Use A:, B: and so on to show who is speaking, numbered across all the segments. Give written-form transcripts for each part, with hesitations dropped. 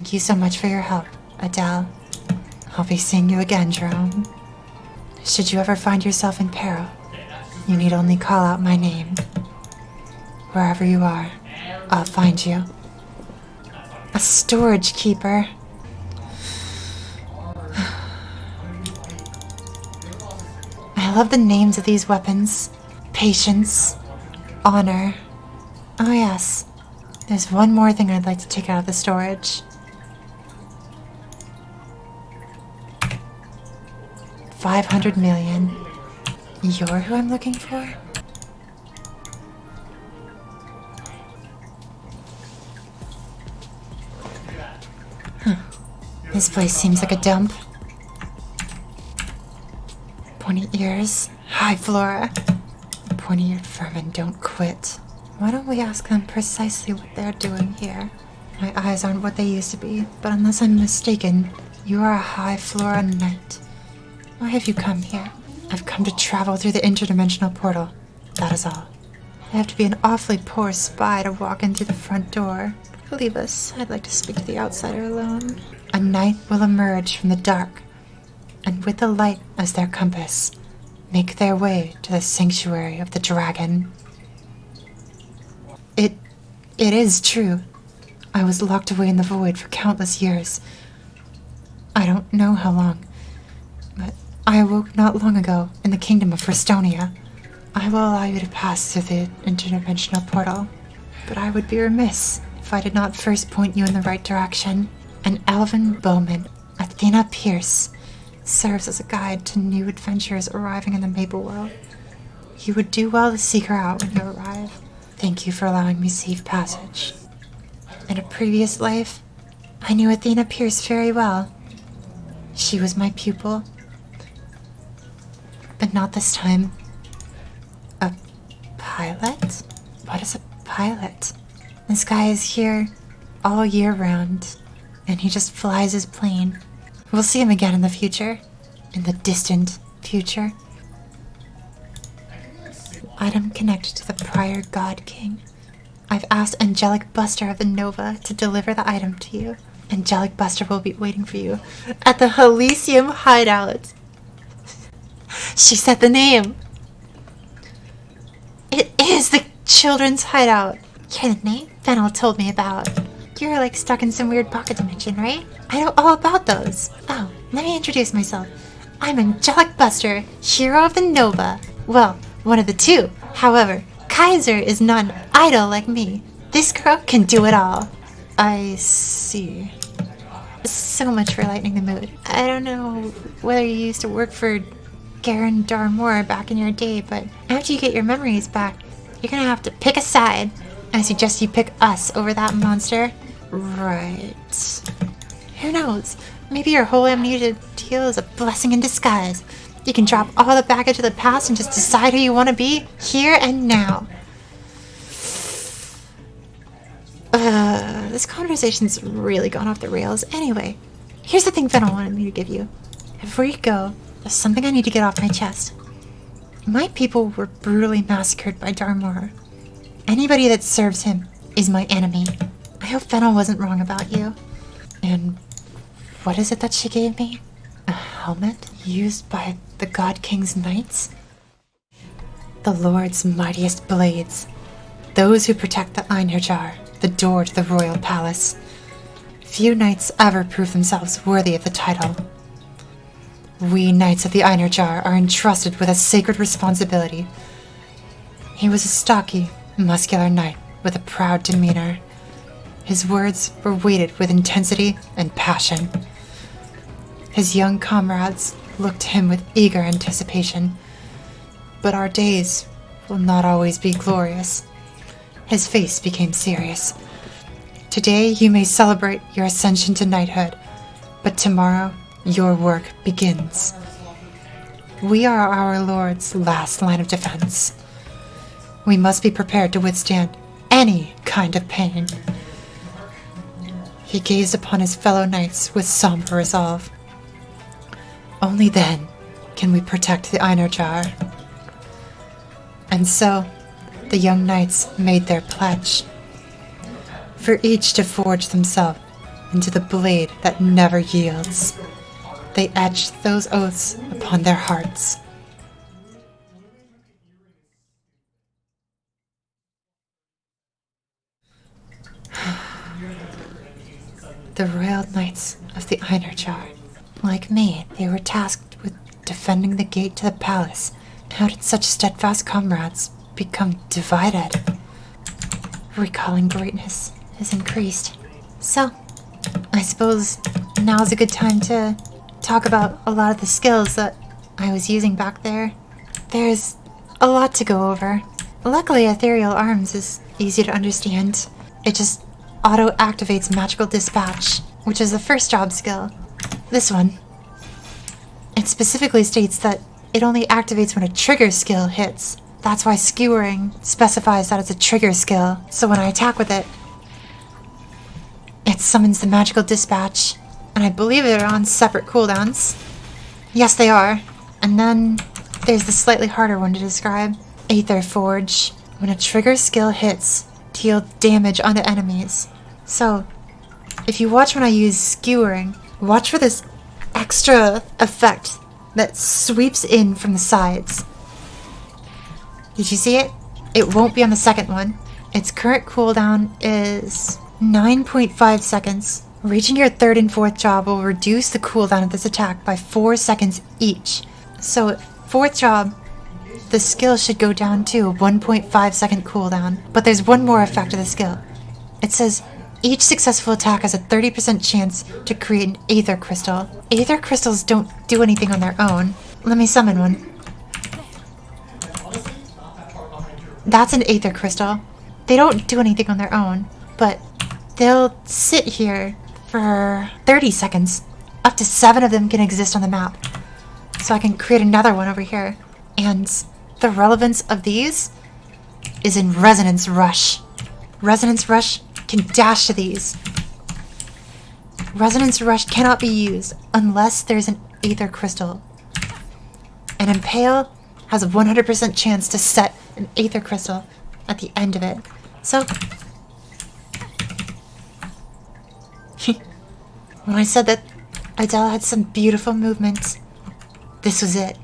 A: Thank you so much for your help, Adele. I'll be seeing you again, Jerome. Should you ever find yourself in peril, you need only call out my name. Wherever you are, I'll find you. A storage keeper. I love the names of these weapons. Patience. Honor. Oh yes. There's one more thing I'd like to take out of the storage. 500 million. You're who I'm looking for? Huh. This place seems like a dump. Pointy ears. Hi, Flora. Pointy-eared vermin don't quit. Why don't we ask them precisely what they're doing here? My eyes aren't what they used to be, but unless I'm mistaken, you are a high Flora knight. Why have you come here? I've come to travel through the interdimensional portal. That is all. I have to be an awfully poor spy to walk in through the front door. Leave us. I'd like to speak to the outsider alone. A knight will emerge from the dark, and with the light as their compass, make their way to the sanctuary of the dragon. It is true. I was locked away in the void for countless years. I don't know how long, but I awoke not long ago in the kingdom of Frestonia. I will allow you to pass through the interdimensional portal, but I would be remiss if I did not first point you in the right direction. An elven bowman, Athena Pierce, serves as a guide to new adventurers arriving in the Maple World. You would do well to seek her out when you arrive. Thank you for allowing me safe passage. In a previous life, I knew Athena Pierce very well. She was my pupil. But not this time. A pilot? What is a pilot? This guy is here all year round, and he just flies his plane. We'll see him again in the future. In the distant future. Item connected to the prior God King. I've asked Angelic Buster of the Nova to deliver the item to you. Angelic Buster will be waiting for you at the Halicium hideout. She said the name. It is the children's hideout. You're the name Fennel told me about. You're like stuck in some weird pocket dimension, right? I know all about those. Oh, let me introduce myself. I'm Angelic Buster, hero of the Nova. Well, one of the two. However, Kaiser is not an idol like me. This girl can do it all. I see. So much for lightening the mood. I don't know whether you used to work for Garen Darmore back in your day, but after you get your memories back, you're gonna have to pick a side. I suggest you pick us over that monster. Right. Who knows? Maybe your whole amnesia deal is a blessing in disguise. You can drop all the baggage of the past and just decide who you want to be, here and now. This conversation's really gone off the rails. Anyway, here's the thing Fennel wanted me to give you. Before you go, there's something I need to get off my chest. My people were brutally massacred by Darmore. Anybody that serves him is my enemy. I hope Fennel wasn't wrong about you. And what is it that she gave me? A helmet used by the God King's knights? The Lord's mightiest blades. Those who protect the Einherjar, the door to the royal palace. Few knights ever prove themselves worthy of the title. We knights of the Einherjar are entrusted with a sacred responsibility. He was a stocky, muscular knight with a proud demeanor. His words were weighted with intensity and passion. His young comrades looked to him with eager anticipation. But our days will not always be glorious. His face became serious. Today you may celebrate your ascension to knighthood, but tomorrow your work begins. We are our Lord's last line of defense. We must be prepared to withstand any kind of pain. He gazed upon his fellow knights with somber resolve. Only then can we protect the Einherjar. And so, the young knights made their pledge. For each to forge themselves into the blade that never yields. They etch those oaths upon their hearts. The royal knights of the Einerjar. Like me, they were tasked with defending the gate to the palace. How did such steadfast comrades become divided? Recalling greatness has increased. So, I suppose now's a good time to talk about a lot of the skills that I was using back there. There's a lot to go over. Luckily, Ethereal Arms is easy to understand. It just auto-activates Magical Dispatch, which is the first job skill. This one. It specifically states that it only activates when a trigger skill hits. That's why Skewering specifies that it's a trigger skill, so when I attack with it, it summons the Magical Dispatch, and I believe they're on separate cooldowns. Yes, they are. And then there's the slightly harder one to describe. Aether Forge. When a trigger skill hits, deal damage onto enemies. So, if you watch when I use Skewering, watch for this extra effect that sweeps in from the sides. Did you see it? It won't be on the second one. Its current cooldown is 9.5 seconds. Reaching your third and fourth job will reduce the cooldown of this attack by 4 seconds each. So at fourth job, the skill should go down to a 1.5 second cooldown. But there's one more effect of the skill. It says, each successful attack has a 30% chance to create an Aether Crystal. Aether Crystals don't do anything on their own. Let me summon one. That's an Aether Crystal. They don't do anything on their own, but they'll sit here for 30 seconds. Up to 7 of them can exist on the map. So I can create another one over here. And the relevance of these is in Resonance Rush. Resonance Rush can dash to these. Resonance Rush cannot be used unless there's an Aether Crystal. And Impale has a 100% chance to set an Aether Crystal at the end of it. So, when I said that Idella had some beautiful movements, this was it.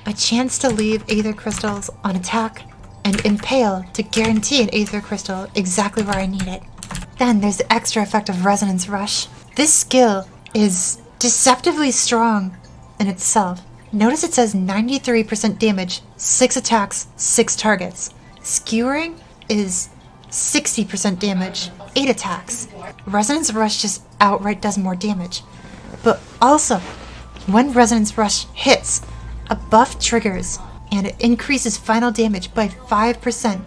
A: A chance to leave Aether Crystals on attack, and Impale to guarantee an Aether Crystal exactly where I need it. Then there's the extra effect of Resonance Rush. This skill is deceptively strong in itself. Notice it says 93% damage, 6 attacks, 6 targets. Skewering is 60% damage, 8 attacks. Resonance Rush just outright does more damage. But also, when Resonance Rush hits, a buff triggers, and it increases final damage by 5%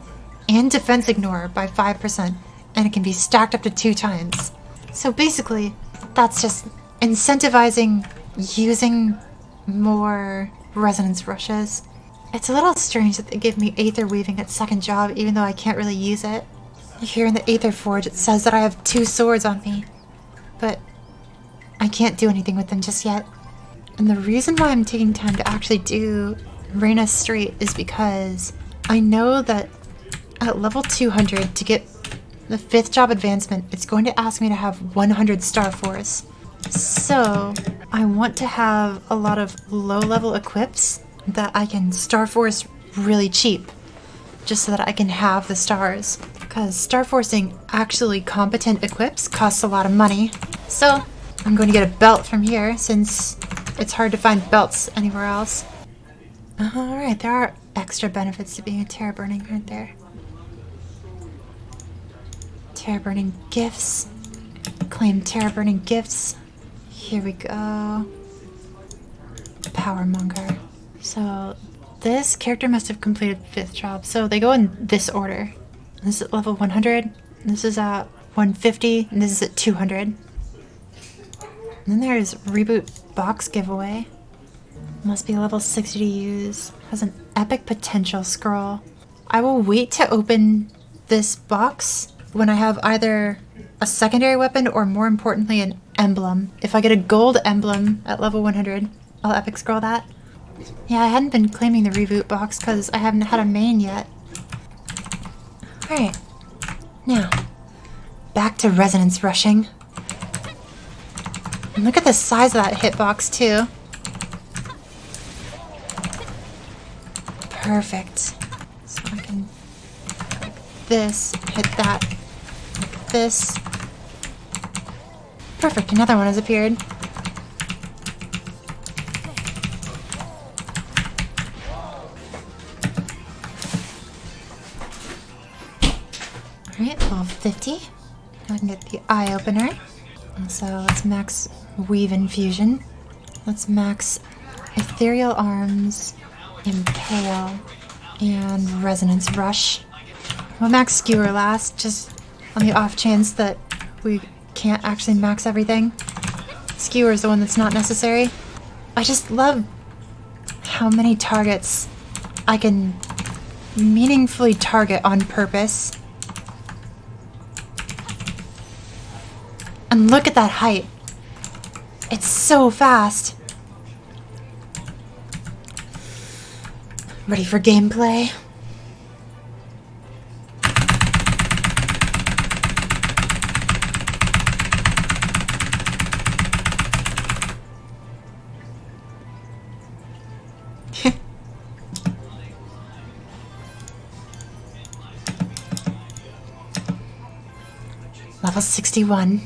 A: and defense ignore by 5%, and it can be stacked up to 2 times. So basically, that's just incentivizing using more Resonance Rushes. It's a little strange that they give me Aether Weaving at second job even though I can't really use it. Here in the Aether Forge it says that I have 2 swords on me, but I can't do anything with them just yet. And the reason why I'm taking time to actually do Reyna straight is because I know that at level 200 to get the 5th job advancement, it's going to ask me to have 100 Star Force. So I want to have a lot of low-level equips that I can Star Force really cheap, just so that I can have the stars. Because Star Forcing actually competent equips costs a lot of money. So I'm going to get a belt from here since it's hard to find belts anywhere else. Alright, there are extra benefits to being a Terror Burning right there. Terror Burning gifts. Claim Terror Burning gifts. Here we go. Powermonger. So this character must have completed 5th job. So they go in this order. This is at level 100. This is at 150. And this is at 200. And then there's Reboot Box Giveaway. Must be level 60 to use. Has an epic potential scroll. I will wait to open this box when I have either a secondary weapon or, more importantly, an emblem. If I get a gold emblem at level 100, I'll epic scroll that. Yeah, I hadn't been claiming the reboot box because I haven't had a main yet. Alright. Now, back to Resonance Rushing. And look at the size of that hitbox, too. Perfect. So I can like this, hit that, like this. Perfect, another one has appeared. Alright, level 50. Now I can get the eye opener. And so let's max Weave Infusion. Let's max Ethereal Arms, Impale, and Resonance Rush. We'll max Skewer last, just on the off chance that we can't actually max everything. Skewer is the one that's not necessary. I just love how many targets I can meaningfully target on purpose. And look at that height. It's so fast. Ready for gameplay? Level 61.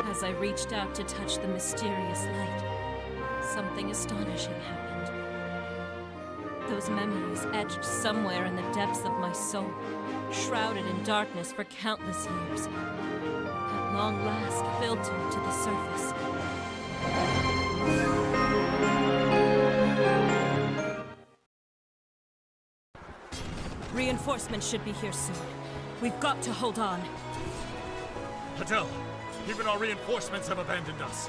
B: As I reached out to touch the mysterious light, something astonishing happened. Those memories etched somewhere in the depths of my soul, shrouded in darkness for countless years, at long last filtered to the surface. Reinforcements should be here soon. We've got to hold on.
C: Patel, even our reinforcements have abandoned us.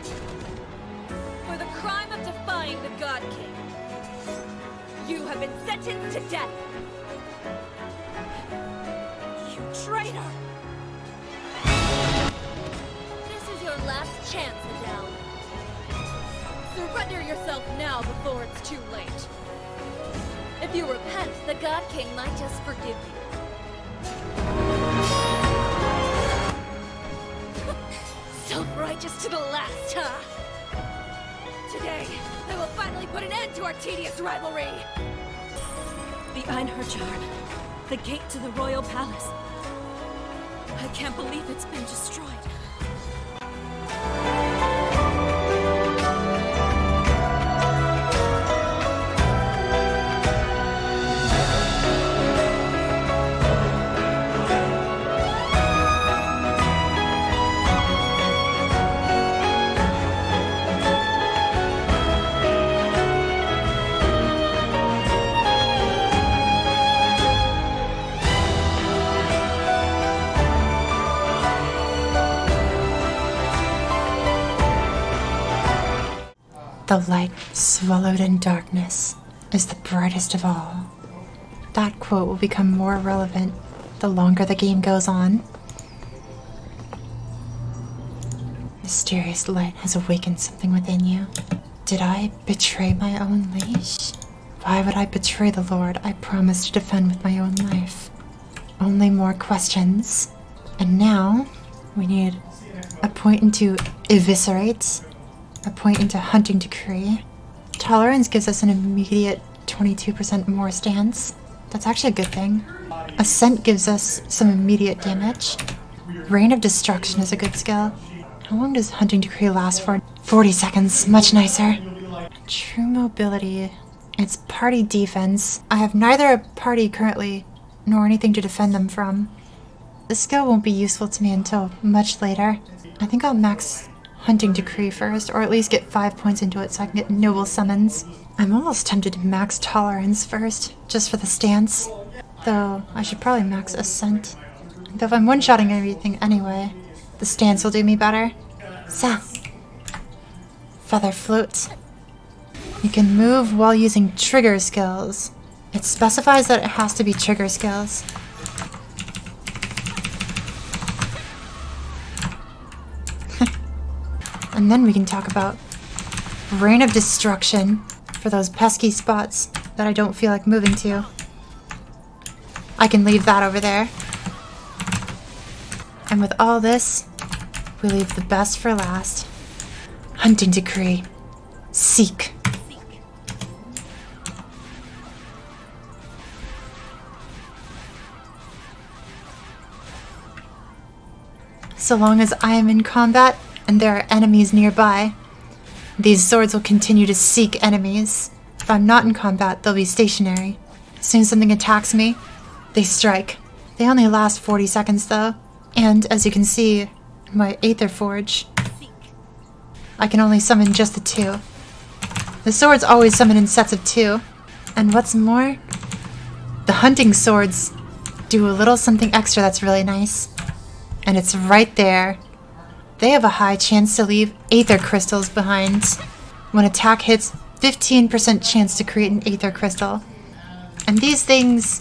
B: For the crime of defying the God King, you have been sentenced to death! You traitor! This is your last chance, Adele. Surrender yourself now before it's too late. If you repent, the God King might just forgive you. Self-righteous to the last, huh? Today, I will finally put an end to our tedious rivalry! The Einherjar, the gate to the royal palace. I can't believe it's been destroyed.
A: The light swallowed in darkness is the brightest of all. That quote will become more relevant the longer the game goes on. Mysterious light has awakened something within you. Did I betray my own leash? Why would I betray the Lord I promised to defend with my own life? Only more questions. And now, we need a point into eviscerate, a point into hunting decree. Tolerance gives us an immediate 22% more stance. That's actually a good thing. Ascent gives us some immediate damage. Reign of Destruction is a good skill. How long does hunting decree last for? 40 seconds, much nicer. True mobility. It's party defense. I have neither a party currently, nor anything to defend them from. This skill won't be useful to me until much later. I think I'll max hunting decree first, or at least get 5 points into it so I can get noble summons. I'm almost tempted to max tolerance first, just for the stance. Though, I should probably max ascent. Though if I'm one-shotting everything anyway, the stance will do me better. So, feather float. You can move while using trigger skills. It specifies that it has to be trigger skills. And then we can talk about Rain of Destruction for those pesky spots that I don't feel like moving to. I can leave that over there. And with all this, we leave the best for last. Hunting Decree. Seek. So long as I am in combat and there are enemies nearby, these swords will continue to seek enemies. If I'm not in combat, they'll be stationary. As soon as something attacks me, they strike. They only last 40 seconds though. And as you can see in my Aether Forge, I can only summon just the 2. The swords always summon in sets of 2. And what's more, the hunting swords do a little something extra that's really nice. And it's right there. They have a high chance to leave Aether Crystals behind. When attack hits, 15% chance to create an Aether Crystal. And these things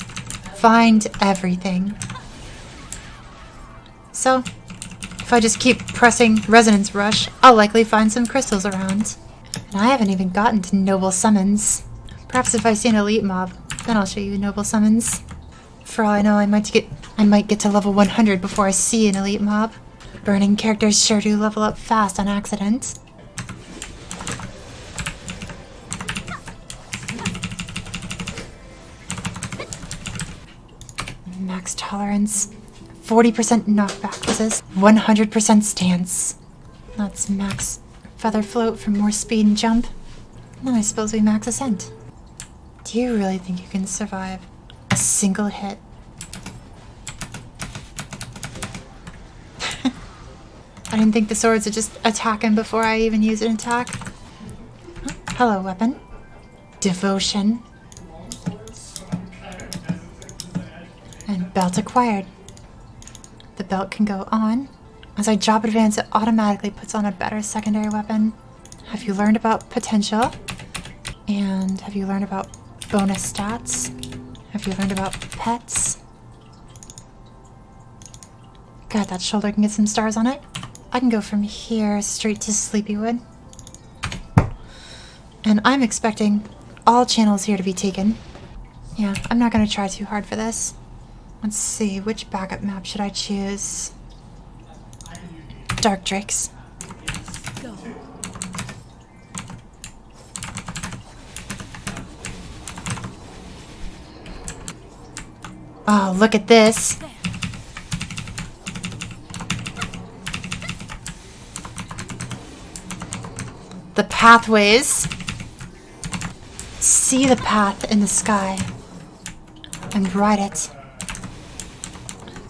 A: find everything. So, if I just keep pressing Resonance Rush, I'll likely find some crystals around. And I haven't even gotten to Noble Summons. Perhaps if I see an elite mob, then I'll show you Noble Summons. For all I know, I might get to level 100 before I see an elite mob. Burning characters sure do level up fast on accident. Max tolerance. 40% knockback resist. 100% stance. That's max feather float for more speed and jump. Then I suppose we max ascent. Do you really think you can survive a single hit? I didn't think the swords would just attack him before I even use an attack. Oh, hello, weapon. Devotion. And belt acquired. The belt can go on. As I drop advance, it automatically puts on a better secondary weapon. Have you learned about potential? And have you learned about bonus stats? Have you learned about pets? God, that shoulder can get some stars on it. I can go from here straight to Sleepywood. And I'm expecting all channels here to be taken. Yeah, I'm not going to try too hard for this. Let's see, which backup map should I choose? Dark Drakes.
B: Go.
A: Oh, look at this. The pathways. See the path in the sky and ride it.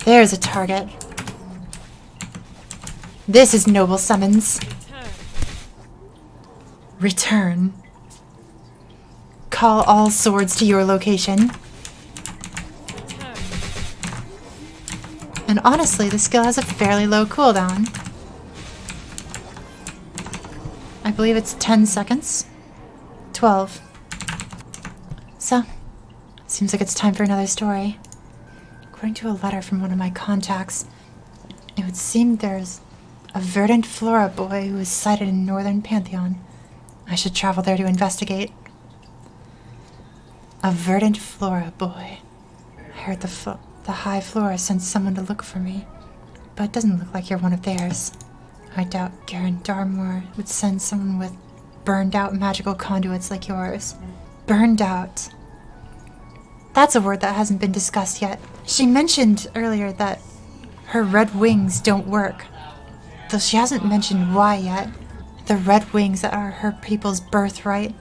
A: There's a target. This is Noble Summons. Return. Call all swords to your location. And honestly, the skill has a fairly low cooldown. I believe it's 10 seconds. 12. So, seems like it's time for another story. According to a letter from one of my contacts, it would seem there's a verdant flora boy who was sighted in Northern Pantheon. I should travel there to investigate. A verdant flora boy. I heard the high flora sent someone to look for me, but it doesn't look like you're one of theirs. I doubt Garen Darmore would send someone with burned out magical conduits like yours. Burned out. That's a word that hasn't been discussed yet. She mentioned earlier that her red wings don't work, though she hasn't mentioned why yet. The red wings that are her people's birthright.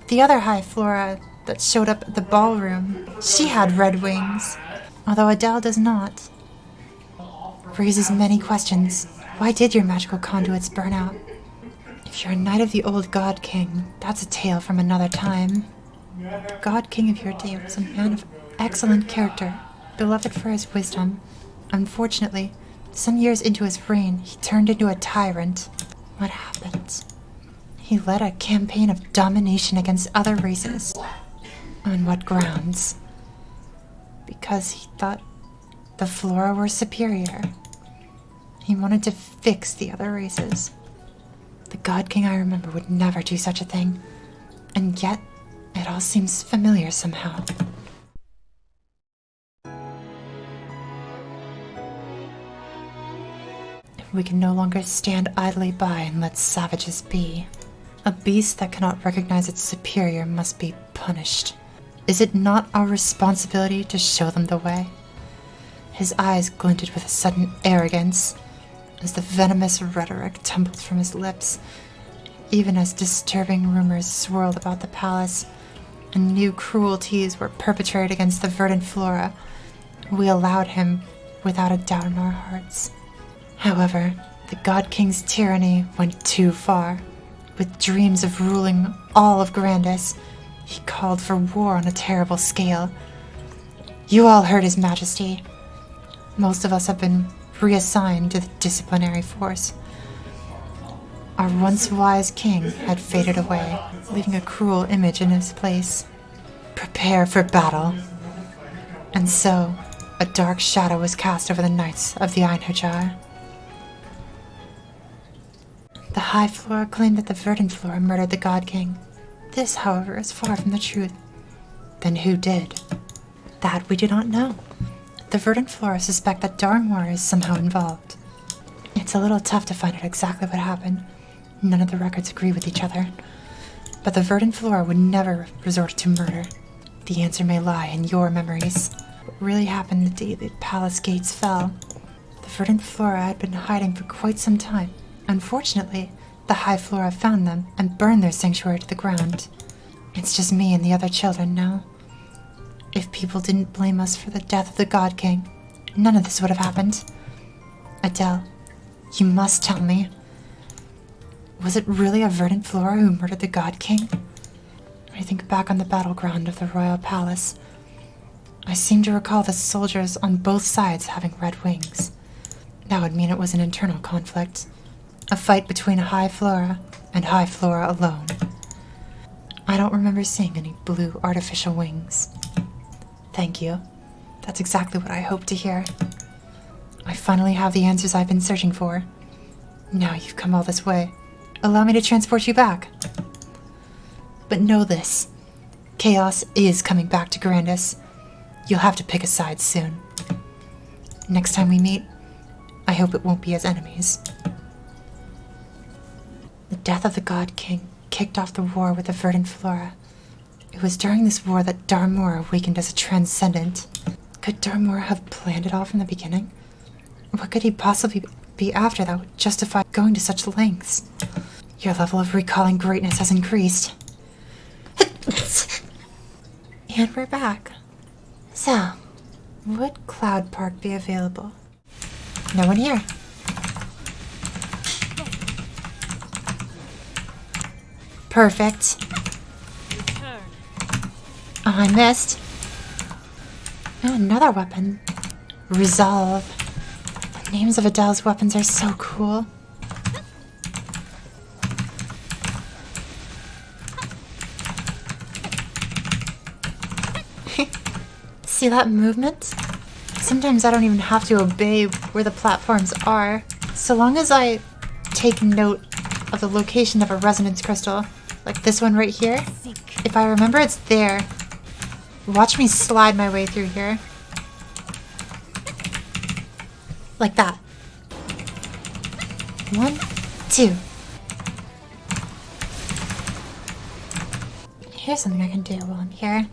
A: The other high flora that showed up at the ballroom, she had red wings, although Adele does not. Raises many questions. Why did your magical conduits burn out? If you're a knight of the old God King, that's a tale from another time. God King of your day was a man of excellent character, beloved for his wisdom. Unfortunately, some years into his reign, he turned into a tyrant. What happened? He led a campaign of domination against other races. On what grounds? Because he thought the flora were superior. He wanted to fix the other races. The God King I remember would never do such a thing. And yet, it all seems familiar somehow. We can no longer stand idly by and let savages be. A beast that cannot recognize its superior must be punished. Is it not our responsibility to show them the way? His eyes glinted with a sudden arrogance as the venomous rhetoric tumbled from his lips, even as disturbing rumors swirled about the palace and new cruelties were perpetrated against the verdant flora. We allowed him without a doubt in our hearts. However, the God King's tyranny went too far. With dreams of ruling all of Grandis, he called for war on a terrible scale. You all heard His Majesty. Most of us have been reassigned to the disciplinary force. Our once wise king had faded away, leaving a cruel image in his place. Prepare for battle. And so, a dark shadow was cast over the knights of the Einherjar. The High Flora claimed that the Verdant Flora murdered the God King. This, however, is far from the truth. Then who did? That we do not know. The Verdant Flora suspect that Darmor is somehow involved. It's a little tough to find out exactly what happened. None of the records agree with each other. But the Verdant Flora would never resort to murder. The answer may lie in your memories. What really happened the day the palace gates fell? The Verdant Flora had been hiding for quite some time. Unfortunately, the High Flora found them and burned their sanctuary to the ground. It's just me and the other children now. If people didn't blame us for the death of the God King, none of this would have happened. Adele, you must tell me. Was it really a Verdant Flora who murdered the God King? I think back on the battleground of the royal palace. I seem to recall the soldiers on both sides having red wings. That would mean it was an internal conflict. A fight between High Flora and High Flora alone. I don't remember seeing any blue artificial wings. Thank you. That's exactly what I hoped to hear. I finally have the answers I've been searching for. Now you've come all this way. Allow me to transport you back. But know this. Chaos is coming back to Grandis. You'll have to pick a side soon. Next time we meet, I hope it won't be as enemies. The death of the God King kicked off the war with the Verdant Flora. It was during this war that Darmor awakened as a transcendent. Could Darmor have planned it all from the beginning? What could he possibly be after that would justify going to such lengths? Your level of recalling greatness has increased. And we're back. So, would Cloud Park be available? No one here. Perfect.
B: Return.
A: Oh, I missed. Oh, another weapon. Resolve. The names of Adele's weapons are so cool. See that movement? Sometimes I don't even have to obey where the platforms are. So long as I take note of the location of a resonance crystal, like this one right here. If I remember it's there. Watch me slide my way through here. Like that. 1, 2. Here's something I can do while I'm here.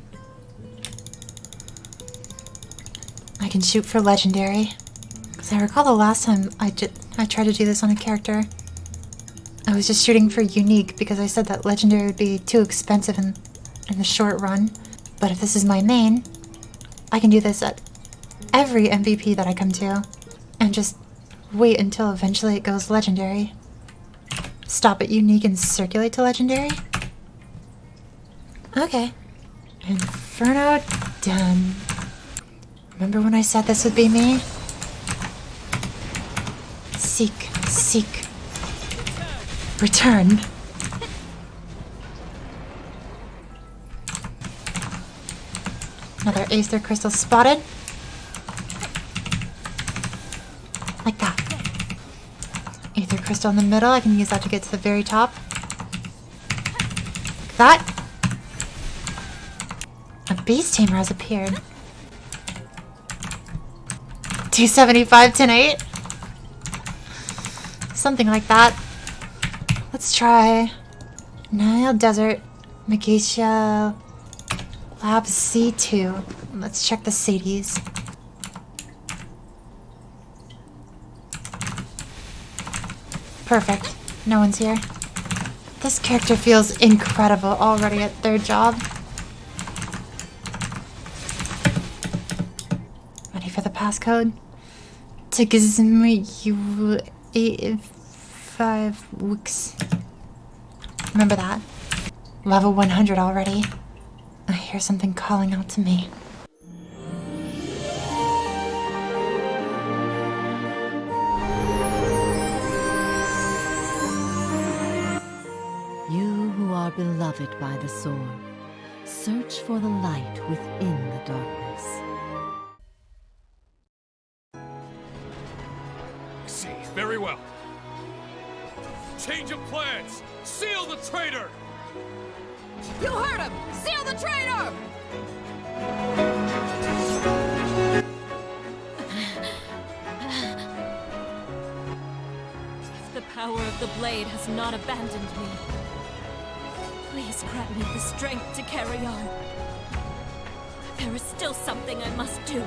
A: I can shoot for legendary. Because I recall the last time I tried to do this on a character, I was just shooting for unique because I said that legendary would be too expensive in the short run. But if this is my main, I can do this at every MVP that I come to. And just wait until eventually it goes legendary. Stop at unique and circulate to legendary. Okay. Inferno done. Remember when I said this would be me? Seek, seek. Return. Another Aether Crystal spotted. Like that. Aether crystal in the middle. I can use that to get to the very top. Like that. A beast tamer has appeared. 275 tonight. Something like that. Let's try Nile Desert, Megacia, Lab C2. Let's check the Sadies. Perfect. No one's here. This character feels incredible already at their job. Ready for the passcode? Tigizmu 85 weeks. Remember that. Level 100 already. I hear something calling out to me.
D: You who are beloved by the sword, search for the light within the darkness.
C: See, very well. Change of plans! Seal the traitor!
E: You heard him! Seal the traitor!
B: If the power of the blade has not abandoned me, please grant me the strength to carry on. There is still something I must do.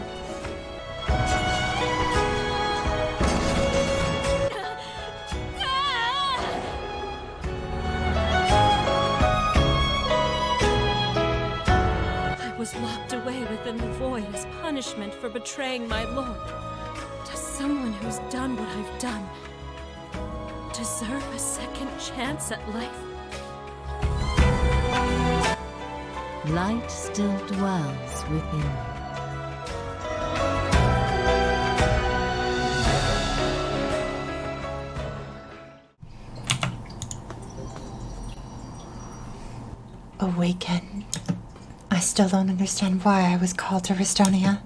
B: I was locked away within the void as punishment for betraying my lord. Does someone who's done what I've done deserve a second chance at life?
D: Light still dwells within you.
A: Awaken. I still don't understand why I was called to Restonia.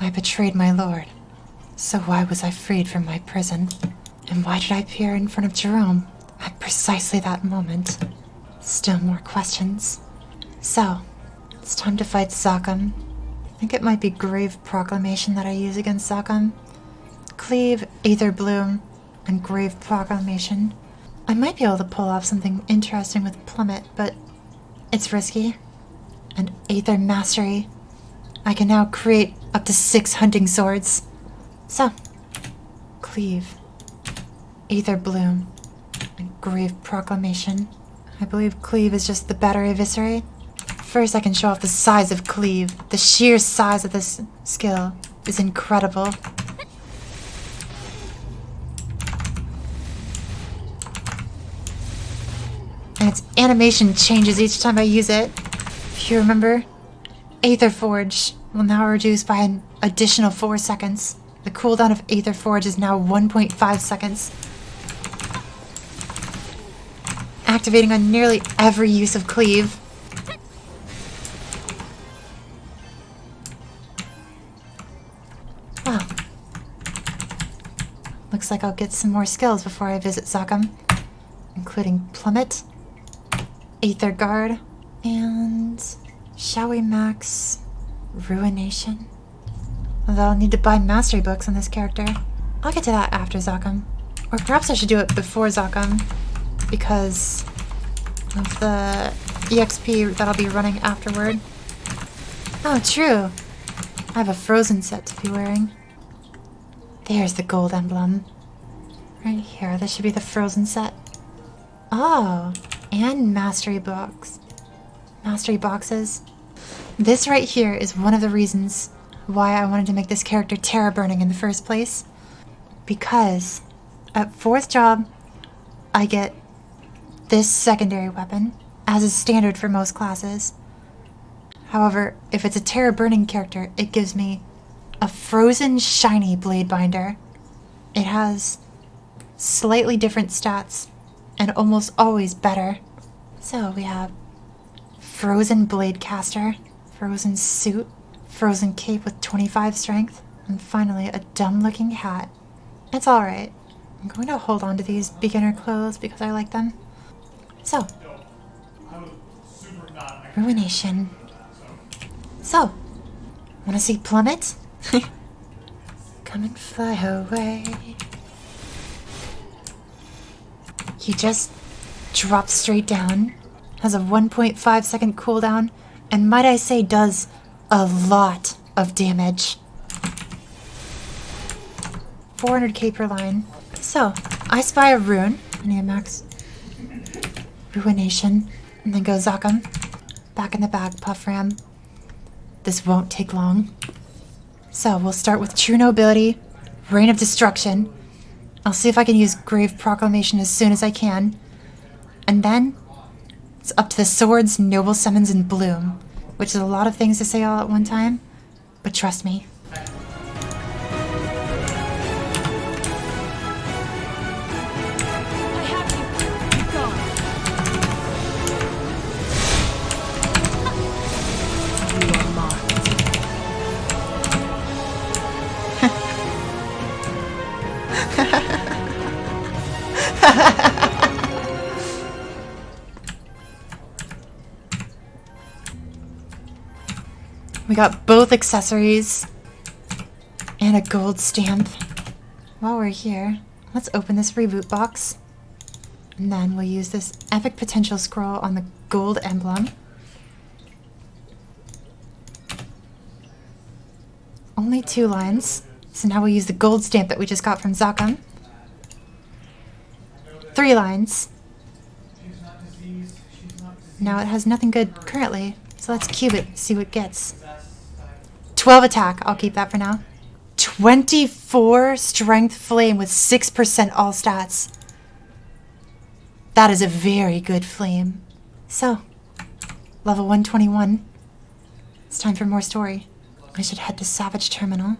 A: I betrayed my lord. So why was I freed from my prison? And why did I appear in front of Jerome at precisely that moment? Still more questions. So, it's time to fight Zakam. I think it might be Grave Proclamation that I use against Zakam. Cleave, Aether Bloom, and Grave Proclamation. I might be able to pull off something interesting with Plummet, but it's risky. And Aether Mastery. I can now create up to 6 hunting swords. So, Cleave, Aether Bloom, and Grave Proclamation. I believe Cleave is just the better Eviscerate. First, I can show off the size of Cleave. The sheer size of this skill is incredible. And its animation changes each time I use it. If you remember, Aether Forge will now reduce by an additional 4 seconds. The cooldown of Aether Forge is now 1.5 seconds. Activating on nearly every use of Cleave. Wow. Looks like I'll get some more skills before I visit Zakam, including Plummet, Aether Guard, and shall we max Ruination? Although I'll need to buy mastery books on this character. I'll get to that after Zakam. Or perhaps I should do it before Zakam, because of the EXP that I'll be running afterward. Oh, true. I have a Frozen set to be wearing. There's the gold emblem. Right here, this should be the Frozen set. Oh, and mastery books. Mastery boxes. This right here is one of the reasons why I wanted to make this character Terra Burning in the first place. Because at 4th job, I get this secondary weapon, as is standard for most classes. However, if it's a Terra Burning character, it gives me a frozen shiny blade binder. It has slightly different stats, and almost always better. So we have Frozen Blade Caster, Frozen Suit, Frozen Cape with 25 strength, and finally a dumb looking hat. It's alright. I'm going to hold on to these beginner clothes because I like them. So, ruination. So, wanna see Plummet? Come and fly away. He just drops straight down, has a 1.5 second cooldown, and might I say does a lot of damage. 400k per line. So, I spy a rune. I need a max. Ruination. And then go Zakam. Back in the bag, Puff Ram. This won't take long. So, we'll start with True Nobility, Reign of Destruction. I'll see if I can use Grave Proclamation as soon as I can. And then, it's up to the Swords, Noble Summons, and Bloom, which is a lot of things to say all at one time, but trust me. We got both accessories and a gold stamp. While we're here, let's open this reboot box. And then we'll use this epic potential scroll on the gold emblem. Only 2 lines. So now we'll use the gold stamp that we just got from Zakam. 3 lines. Now it has nothing good currently, so let's cube it, see what it gets. 12 attack, I'll keep that for now. 24 strength flame with 6% all stats. That is a very good flame. So, level 121. It's time for more story. I should head to Savage Terminal.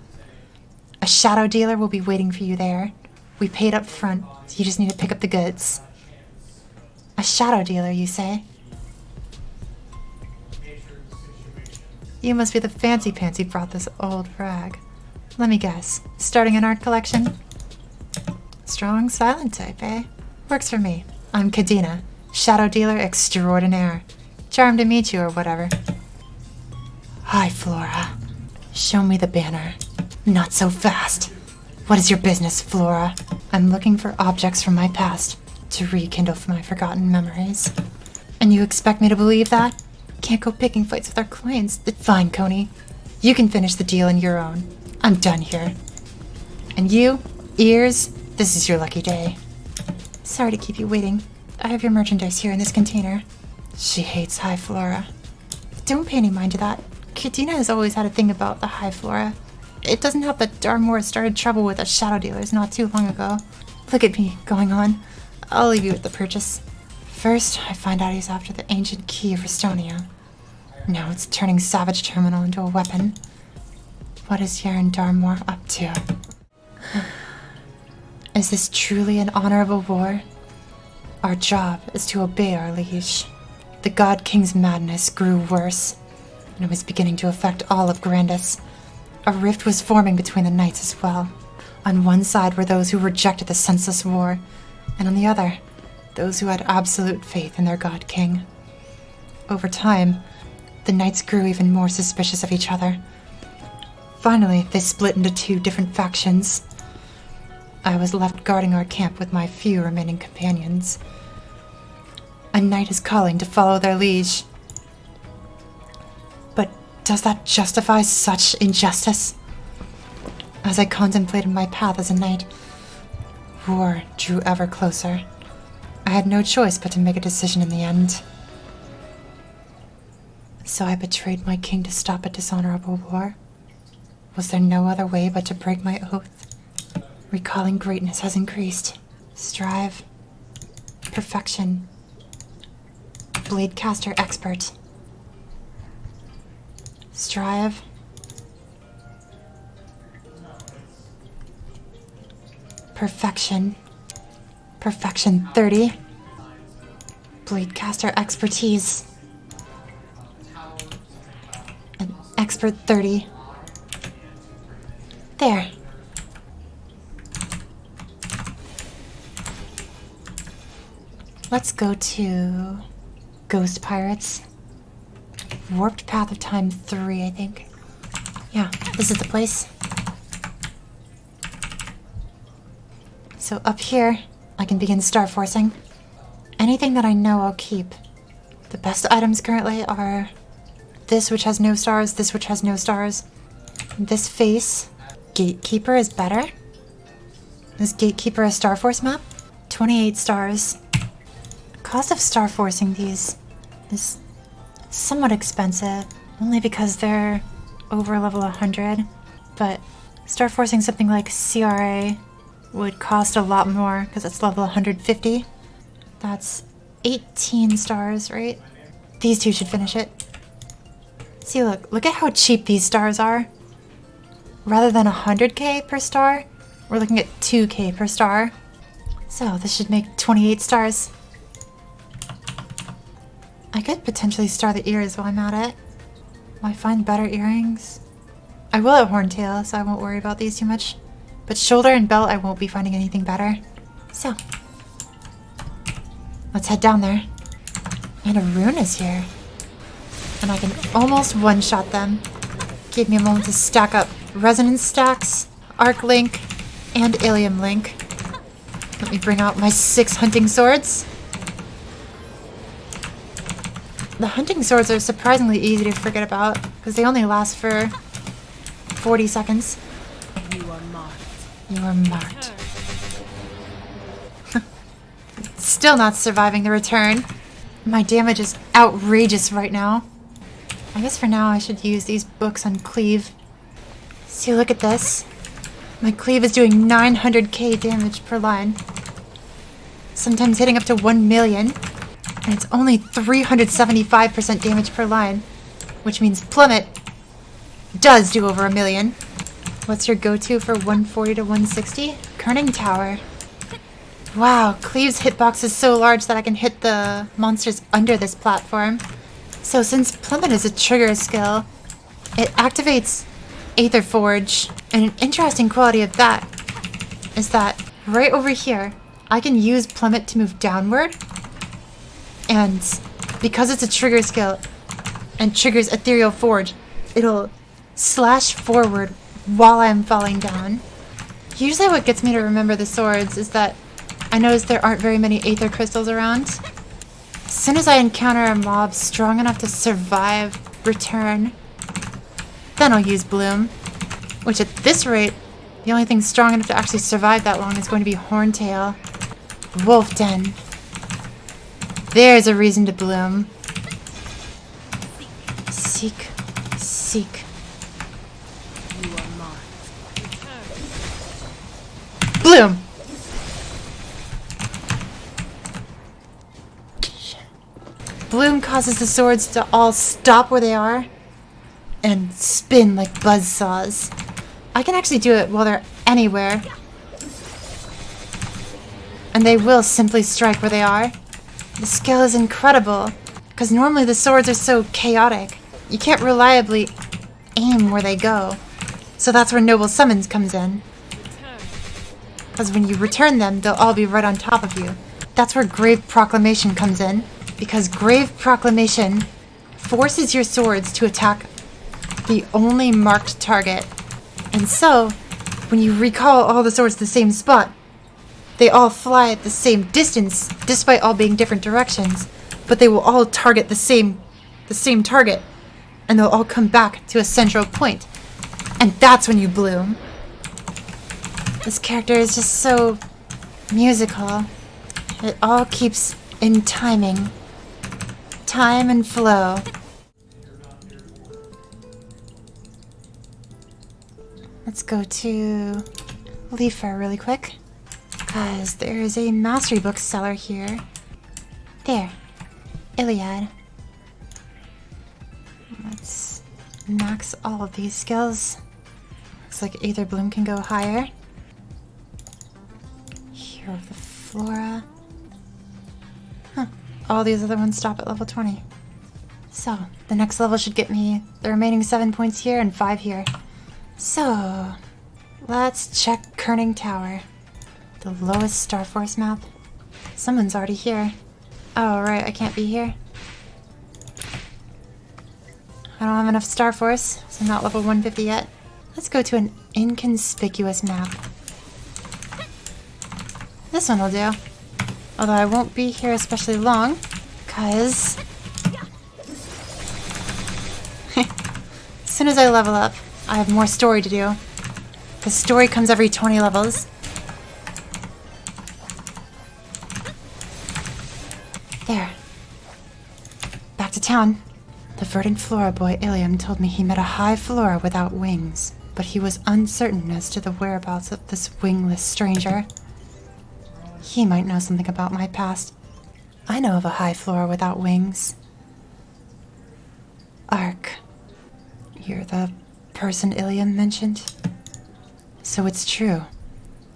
A: A shadow dealer will be waiting for you there. We paid up front, so you just need to pick up the goods. A shadow dealer, you say? You must be the fancy pants who brought this old rag. Let me guess. Starting an art collection? Strong, silent type, eh? Works for me. I'm Kadena, shadow dealer extraordinaire. Charmed to meet you or whatever. Hi, Flora. Show me the banner. Not so fast. What is your business, Flora? I'm looking for objects from my past to rekindle my forgotten memories. And you expect me to believe that? Can't go picking fights with our clients. Fine, Coney. You can finish the deal on your own. I'm done here. And you, Ears, this is your lucky day. Sorry to keep you waiting. I have your merchandise here in this container. She hates High Flora. Don't pay any mind to that. Kadena has always had a thing about the High Flora. It doesn't help that Darmore started trouble with us shadow dealers not too long ago. Look at me, going on. I'll leave you with the purchase. First, I find out he's after the ancient key of Estonia. Now it's turning Savage Terminal into a weapon. What is Yaren Darmore up to? Is this truly an honorable war? Our job is to obey our liege. The God King's madness grew worse, and it was beginning to affect all of Grandis. A rift was forming between the knights as well. On one side were those who rejected the senseless war, and on the other, those who had absolute faith in their God King. Over time, the knights grew even more suspicious of each other. Finally, they split into 2 different factions. I was left guarding our camp with my few remaining companions. A knight is calling to follow their liege. But does that justify such injustice? As I contemplated my path as a knight, war drew ever closer. I had no choice but to make a decision in the end. So I betrayed my king to stop a dishonorable war? Was there no other way but to break my oath? Recalling greatness has increased. Strive. Perfection. Bladecaster expert. Strive. Perfection. Perfection 30. Bladecaster expertise. An expert 30. There. Let's go to Ghost Pirates. Warped Path of Time 3, I think. Yeah, this is the place. So up here, I can begin star forcing. Anything that I know I'll keep. The best items currently are this, which has no stars, this, which has no stars. This face. Gatekeeper is better. Is Gatekeeper a Star Force map? 28 stars. Cost of star forcing these is somewhat expensive, only because they're over level 100. But star forcing something like CRA would cost a lot more because it's level 150. That's 18 stars, right? These two should finish it. See, look at how cheap these stars are. Rather than 100k per star, we're looking at 2k per star. So this should make 28 stars. I could potentially star the ears while I'm at it. Will I find better earrings? I will at Horntail, so I won't worry about these too much. But shoulder and belt, I won't be finding anything better. So, let's head down there. And a rune is here. And I can almost one-shot them. Give me a moment to stack up Resonance Stacks, Arc Link, and Ilium Link. Let me bring out my 6 hunting swords. The hunting swords are surprisingly easy to forget about, because they only last for 40 seconds.
E: You are marked.
A: You are marked. Still not surviving the return. My damage is outrageous right now. I guess for now I should use these books on cleave. See, look at this. My cleave is doing 900k damage per line. Sometimes hitting up to 1 million. And it's only 375% damage per line. Which means Plummet does do over 1 million. What's your go-to for 140 to 160? Kerning Tower. Wow, Cleave's hitbox is so large that I can hit the monsters under this platform. So since Plummet is a trigger skill, it activates Aether Forge. And an interesting quality of that is that right over here, I can use Plummet to move downward. And because it's a trigger skill and triggers Ethereal Forge, it'll slash forward while I'm falling down. Usually what gets me to remember the swords is that I notice there aren't very many Aether Crystals around. As soon as I encounter a mob strong enough to survive return, then I'll use Bloom. Which at this rate, the only thing strong enough to actually survive that long is going to be Horntail. Wolf Den. There's a reason to bloom. Seek. Seek.
E: You are marked.
A: Bloom! Bloom causes the swords to all stop where they are and spin like buzzsaws. I can actually do it while they're anywhere. And they will simply strike where they are. The skill is incredible, because normally the swords are so chaotic. You can't reliably aim where they go. So that's where Noble Summons comes in. Because when you return them, they'll all be right on top of you. That's where Grave Proclamation comes in, because Grave Proclamation forces your swords to attack the only marked target. And so, when you recall all the swords to the same spot, they all fly at the same distance, despite all being different directions, but they will all target the same target, and they'll all come back to a central point. And that's when you bloom. This character is just so musical. It all keeps in timing. Time and flow. Let's go to Leafer really quick. Because there is a mastery book seller here. There. Iliad. Let's max all of these skills. Looks like Aether Bloom can go higher. Hero of the Flora. Huh. All these other ones stop at level 20. So, the next level should get me the remaining 7 points here and 5 here. So, let's check Kerning Tower. The lowest Star Force map. Someone's already here. Oh, right, I can't be here. I don't have enough Star Force, so I'm not level 150 yet. Let's go to an inconspicuous map. This one will do. Although I won't be here especially long, because... as soon as I level up, I have more story to do. Because story comes every 20 levels. There. Back to town. The verdant flora boy Ilium told me he met a high flora without wings, but he was uncertain as to the whereabouts of this wingless stranger. He might know something about my past. I know of a high flora without wings. Ark. You're the person Ilium mentioned? So it's true.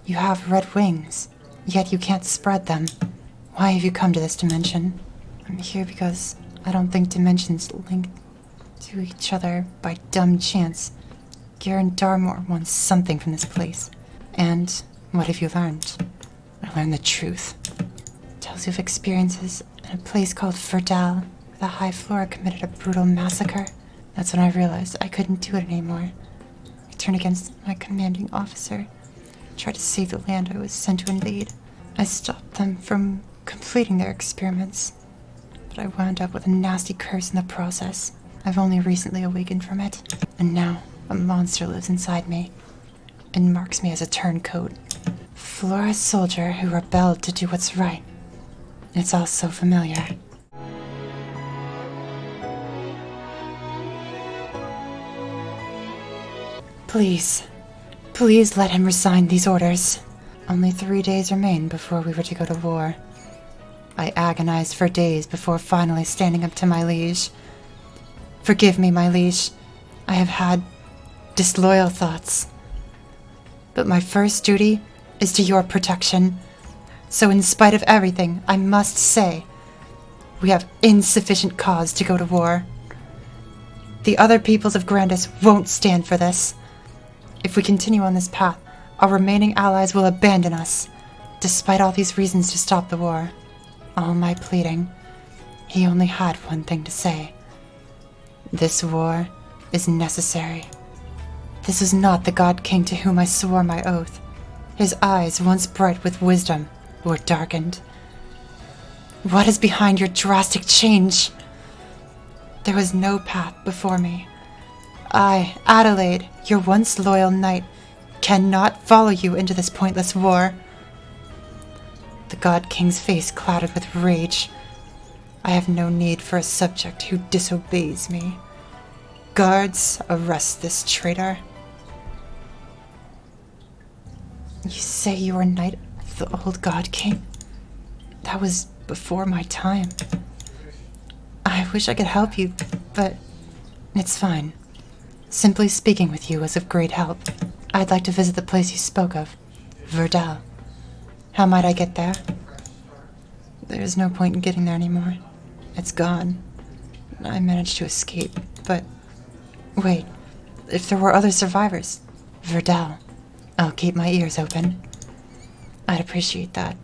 A: You have red wings, yet you can't spread them. Why have you come to this dimension? I'm here because I don't think dimensions link to each other by dumb chance. Garen Darmore wants something from this place. And what have you learned? I learned the truth. It tells you of experiences in a place called Verdal, where the High Flora committed a brutal massacre. That's when I realized I couldn't do it anymore. I turned against my commanding officer, tried to save the land I was sent to invade. I stopped them from completing their experiments, but I wound up with a nasty curse in the process. I've only recently awakened from it, and now a monster lives inside me and marks me as a turncoat. Flora soldier who rebelled to do what's right. It's all so familiar. Please, please let him resign these orders. Only 3 days remain before we were to go to war. I agonized for days before finally standing up to my liege. Forgive me, my liege. I have had disloyal thoughts. But my first duty is to your protection. So in spite of everything, I must say, we have insufficient cause to go to war. The other peoples of Grandis won't stand for this. If we continue on this path, our remaining allies will abandon us, despite all these reasons to stop the war. All my pleading, he only had one thing to say. This war is necessary. This is not the God King to whom I swore my oath. His eyes, once bright with wisdom, were darkened. What is behind your drastic change? There was no path before me. I, Adelaide, your once loyal knight, cannot follow you into this pointless war. The God King's face clouded with rage. I have no need for a subject who disobeys me. Guards, arrest this traitor. You say you are knight of the old God King? That was before my time. I wish I could help you, but it's fine. Simply speaking with you was of great help. I'd like to visit the place you spoke of, Verdal. How might I get there? There's no point in getting there anymore. It's gone. I managed to escape, but... Wait, if there were other survivors, Verdal, I'll keep my ears open. I'd appreciate that.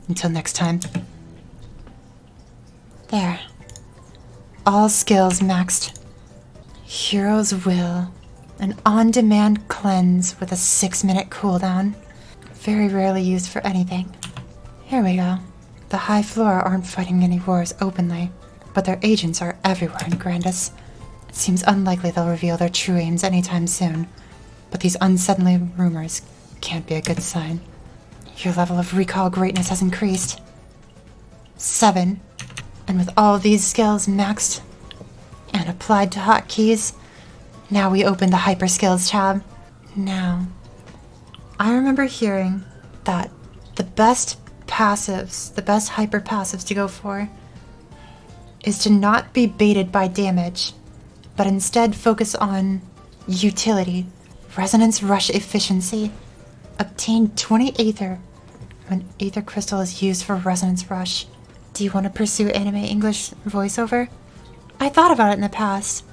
A: Until next time. There. All skills maxed. Hero's Will. An on-demand cleanse with a 6-minute cooldown. Very rarely used for anything. Here we go. The High Flora aren't fighting any wars openly, but their agents are everywhere in Grandis. It seems unlikely they'll reveal their true aims anytime soon, but these unsettling rumors can't be a good sign. Your level of recall greatness has increased. 7. And with all these skills maxed and applied to hotkeys, now we open the Hyper Skills tab. Now, I remember hearing that the best passives, the best hyper passives to go for, is to not be baited by damage, but instead focus on utility, resonance rush efficiency. Obtain 20 Aether when Aether Crystal is used for resonance rush. Do you want to pursue anime English voiceover? I thought about it in the past.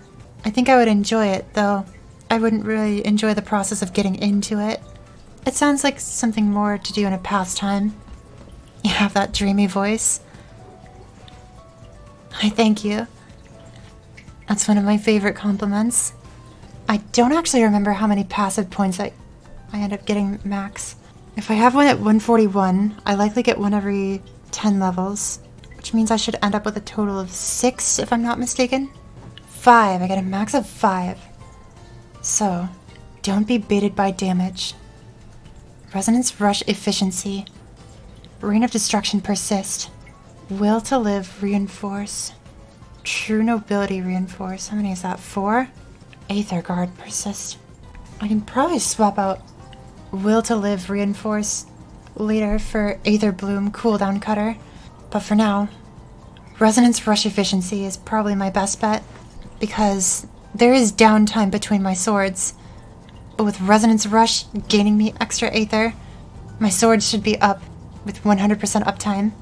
A: I think I would enjoy it, though I wouldn't really enjoy the process of getting into it. It sounds like something more to do in a pastime. You have that dreamy voice. Why, thank you. That's one of my favorite compliments. I don't actually remember how many passive points I end up getting max. If I have one at 141, I likely get one every 10 levels, which means I should end up with a total of 6 if I'm not mistaken. 5, I get a max of 5. So, don't be baited by damage. Resonance Rush Efficiency. Reign of Destruction Persist. Will to Live Reinforce. True Nobility Reinforce. How many is that? 4? Aether Guard Persist. I can probably swap out Will to Live Reinforce later for Aether Bloom Cooldown Cutter. But for now, Resonance Rush Efficiency is probably my best bet, because there is downtime between my swords. But with Resonance Rush gaining me extra Aether, my swords should be up with 100% uptime.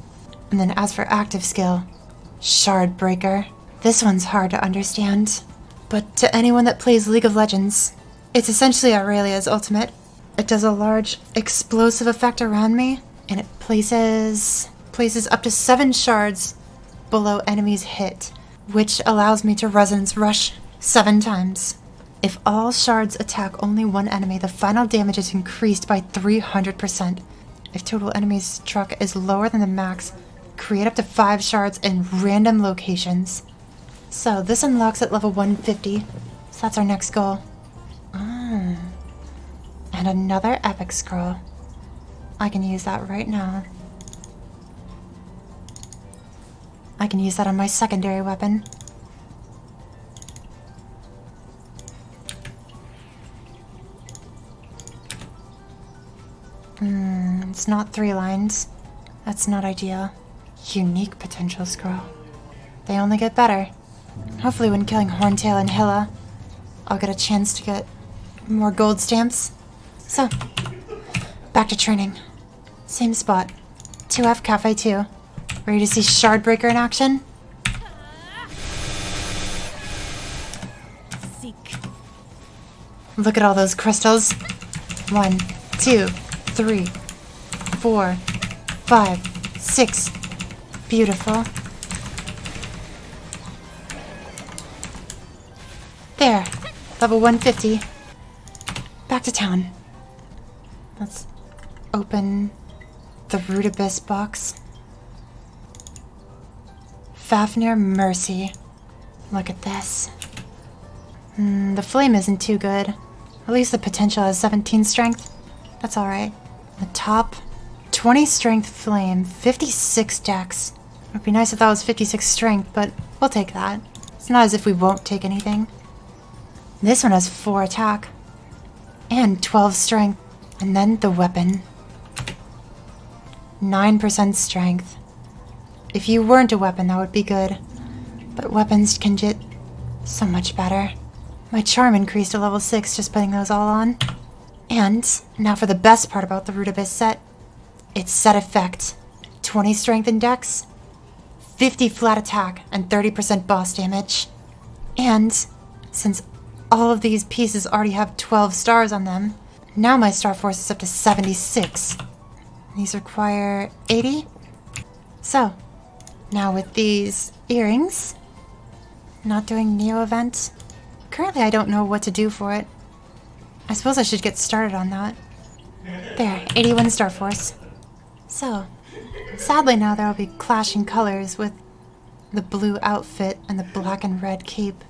A: And then as for active skill, Shard Breaker. This one's hard to understand, but to anyone that plays League of Legends, it's essentially Aurelia's ultimate. It does a large explosive effect around me, and it places up to 7 shards below enemies hit, which allows me to Resonance Rush 7 times. If all shards attack only one enemy, the final damage is increased by 300%. If total enemies struck is lower than the max, create up to 5 shards in random locations. So this unlocks at level 150, so that's our next goal. And another epic scroll. I can use that right now. I can use that on my secondary weapon. It's not 3 lines. That's not ideal. Unique potential scroll. They only get better. Hopefully when killing Horntail and Hilla, I'll get a chance to get more gold stamps. So, back to training. Same spot. 2F Cafe 2. Ready to see Shardbreaker in action?
B: Seek.
A: Look at all those crystals. 1, 2, 3, 4, 5, 6. Beautiful. There. Level 150. Back to town. Let's open the Root Abyss box. Fafnir Mercy. Look at this. The flame isn't too good. At least the potential has 17 strength. That's alright. The top, 20 strength flame, 56 dex. It would be nice if that was 56 strength, but we'll take that. It's not as if we won't take anything. This one has 4 attack. And 12 strength. And then the weapon. 9% strength. If you weren't a weapon, that would be good. But weapons can get so much better. My charm increased to level 6 just putting those all on. And now for the best part about the Root Abyss set. It's set effect. 20 strength and dex, 50 flat attack, and 30% boss damage. And since all of these pieces already have 12 stars on them, now my star force is up to 76. These require 80. So, now with these earrings, not doing Neo event. Currently I don't know what to do for it. I suppose I should get started on that. There, 81 star force. So, sadly now there will be clashing colors with the blue outfit and the black and red cape.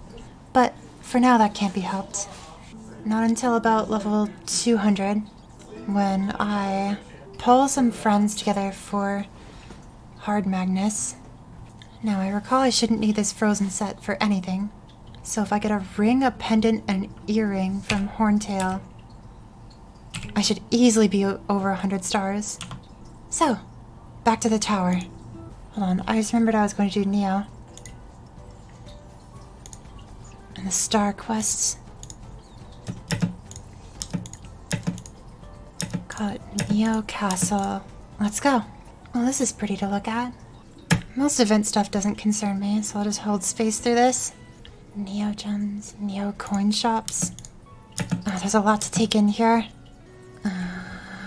A: But for now that can't be helped. Not until about level 200, when I pull some friends together for Hard Magnus. Now I recall I shouldn't need this frozen set for anything. So if I get a ring, a pendant, and an earring from Horntail, I should easily be over 100 stars. So, back to the tower. Hold on, I just remembered I was going to do Neo. And the star quests. Call it Neo Castle. Let's go. Well, this is pretty to look at. Most event stuff doesn't concern me, so I'll just hold space through this. Neo gems, Neo coin shops. Oh, there's a lot to take in here.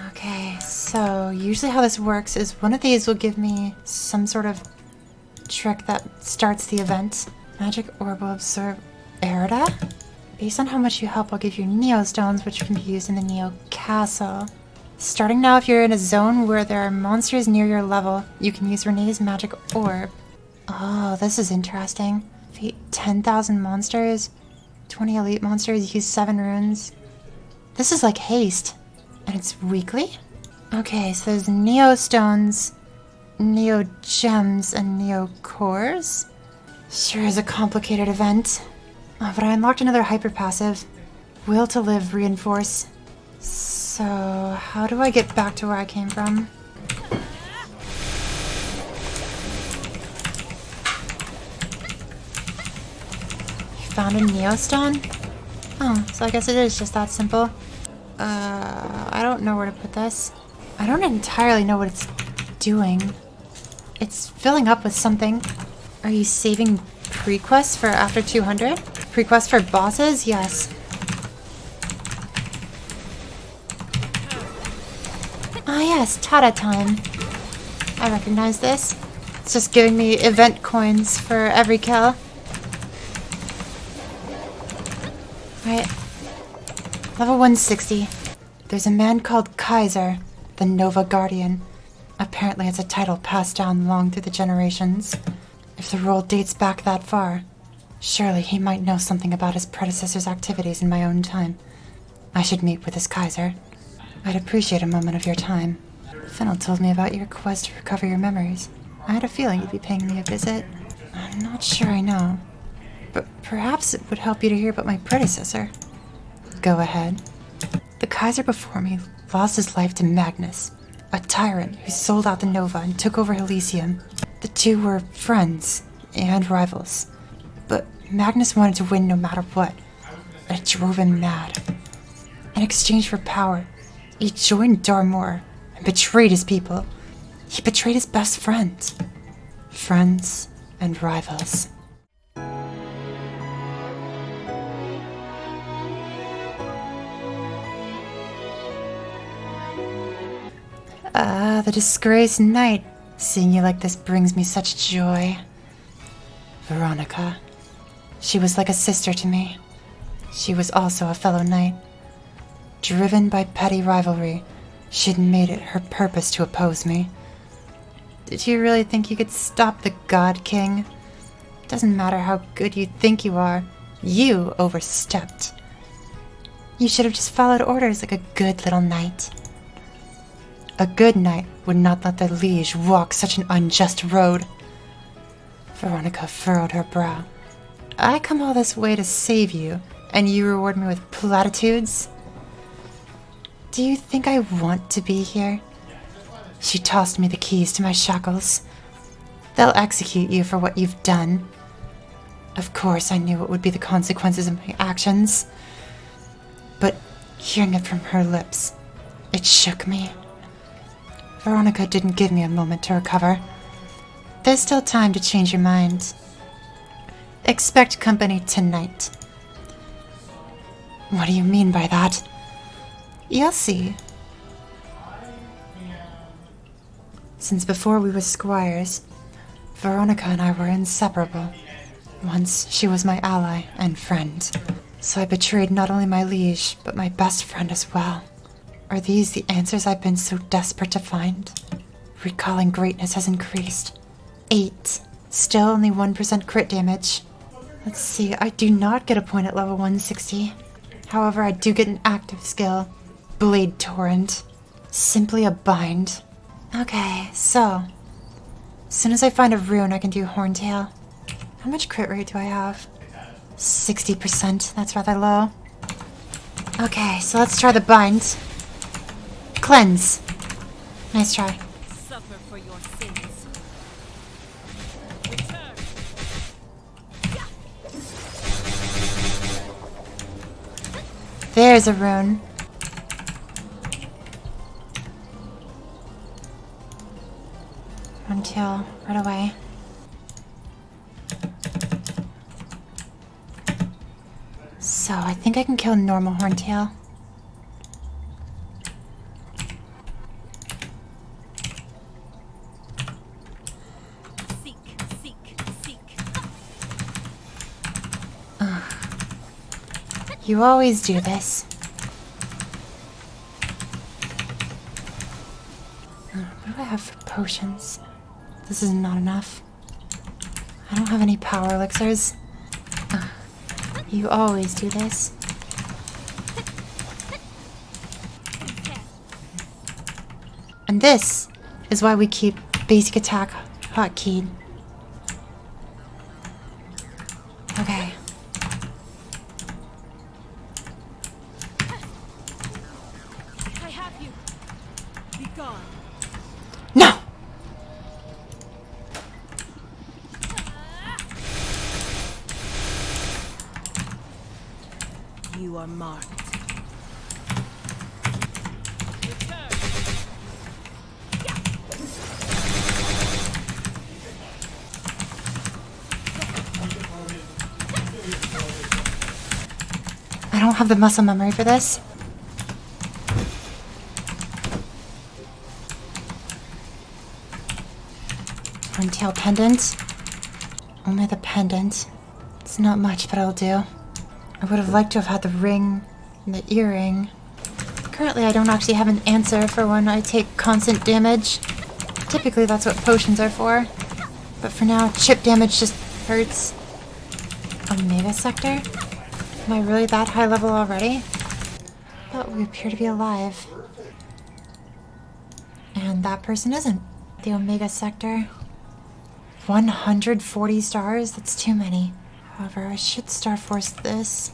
A: Okay, so usually how this works is one of these will give me some sort of trick that starts the event. Magic orb will absorb Erda? Based on how much you help, I'll give you Neo Stones, which can be used in the Neo Castle. Starting now, if you're in a zone where there are monsters near your level, you can use Renee's magic orb. Oh, this is interesting. Defeat 10,000 monsters, 20 elite monsters, use 7 runes. This is like haste. And it's weekly? Okay, so there's Neo Stones, Neo Gems, and Neo Cores. Sure is a complicated event. Oh, but I unlocked another hyper passive. Will to live reinforce. So, how do I get back to where I came from? You found a Neostone? Oh, so I guess it is just that simple. I don't know where to put this. I don't entirely know what it's doing. It's filling up with something. Are you saving pre-quests for after 200? Pre-quests for bosses? Yes. Ah yes, Tata time. I recognize this. It's just giving me event coins for every kill. Right. Level 160. There's a man called Kaiser, the Nova Guardian. Apparently it's a title passed down long through the generations. If the role dates back that far, surely he might know something about his predecessor's activities in my own time. I should meet with this Kaiser. I'd appreciate a moment of your time. Fennel told me about your quest to recover your memories. I had a feeling you'd be paying me a visit. I'm not sure I know, but perhaps it would help you to hear about my predecessor. Go ahead. The Kaiser before me lost his life to Magnus, a tyrant who sold out the Nova and took over Elysium. The two were friends and rivals, but Magnus wanted to win no matter what. It drove him mad. In exchange for power, he joined Darmor and betrayed his people. He betrayed his best friends. Friends and rivals. Ah, the disgraced knight. Seeing you like this brings me such joy. Veronica. She was like a sister to me. She was also a fellow knight. Driven by petty rivalry, she'd made it her purpose to oppose me. Did you really think you could stop the God King? Doesn't matter how good you think you are, you overstepped. You should have just followed orders like a good little knight. A good knight would not let their liege walk such an unjust road. Veronica furrowed her brow. I come all this way to save you, and you reward me with platitudes? Do you think I want to be here? She tossed me the keys to my shackles. They'll execute you for what you've done. Of course, I knew what would be the consequences of my actions. But hearing it from her lips, it shook me. Veronica didn't give me a moment to recover. There's still time to change your mind. Expect company tonight. What do you mean by that? You'll see. Since before we were squires, Veronica and I were inseparable. Once she was my ally and friend, so I betrayed not only my liege, but my best friend as well. Are these the answers I've been so desperate to find? Recalling greatness has increased. 8. Still only 1% crit damage. Let's see, I do not get a point at level 160. However, I do get an active skill. Blade Torrent. Simply a bind. Okay, so as soon as I find a rune, I can do Horntail. How much crit rate do I have? 60%. That's rather low. Okay, so let's try the bind. Cleanse. Nice try.
B: Suffer for your sins.
A: There's a rune. Until right away. So I think I can kill normal Horntail.
B: Seek, seek.
A: You always do this. What do I have for potions? This is not enough. I don't have any power elixirs. You always do this. And this is why we keep basic attack hotkeyed. Okay.
E: I have you. Be gone.
A: No!
E: You are marked.
A: I don't have the muscle memory for this. Horntail pendant. Only the pendant. It's not much, but it'll do. I would have liked to have had the ring and the earring. Currently, I don't actually have an answer for when I take constant damage. Typically, that's what potions are for. But for now, chip damage just hurts. Omega Sector? Am I really that high level already? But we appear to be alive. And that person isn't. The Omega Sector. 140 stars? That's too many. However, I should Star Force this.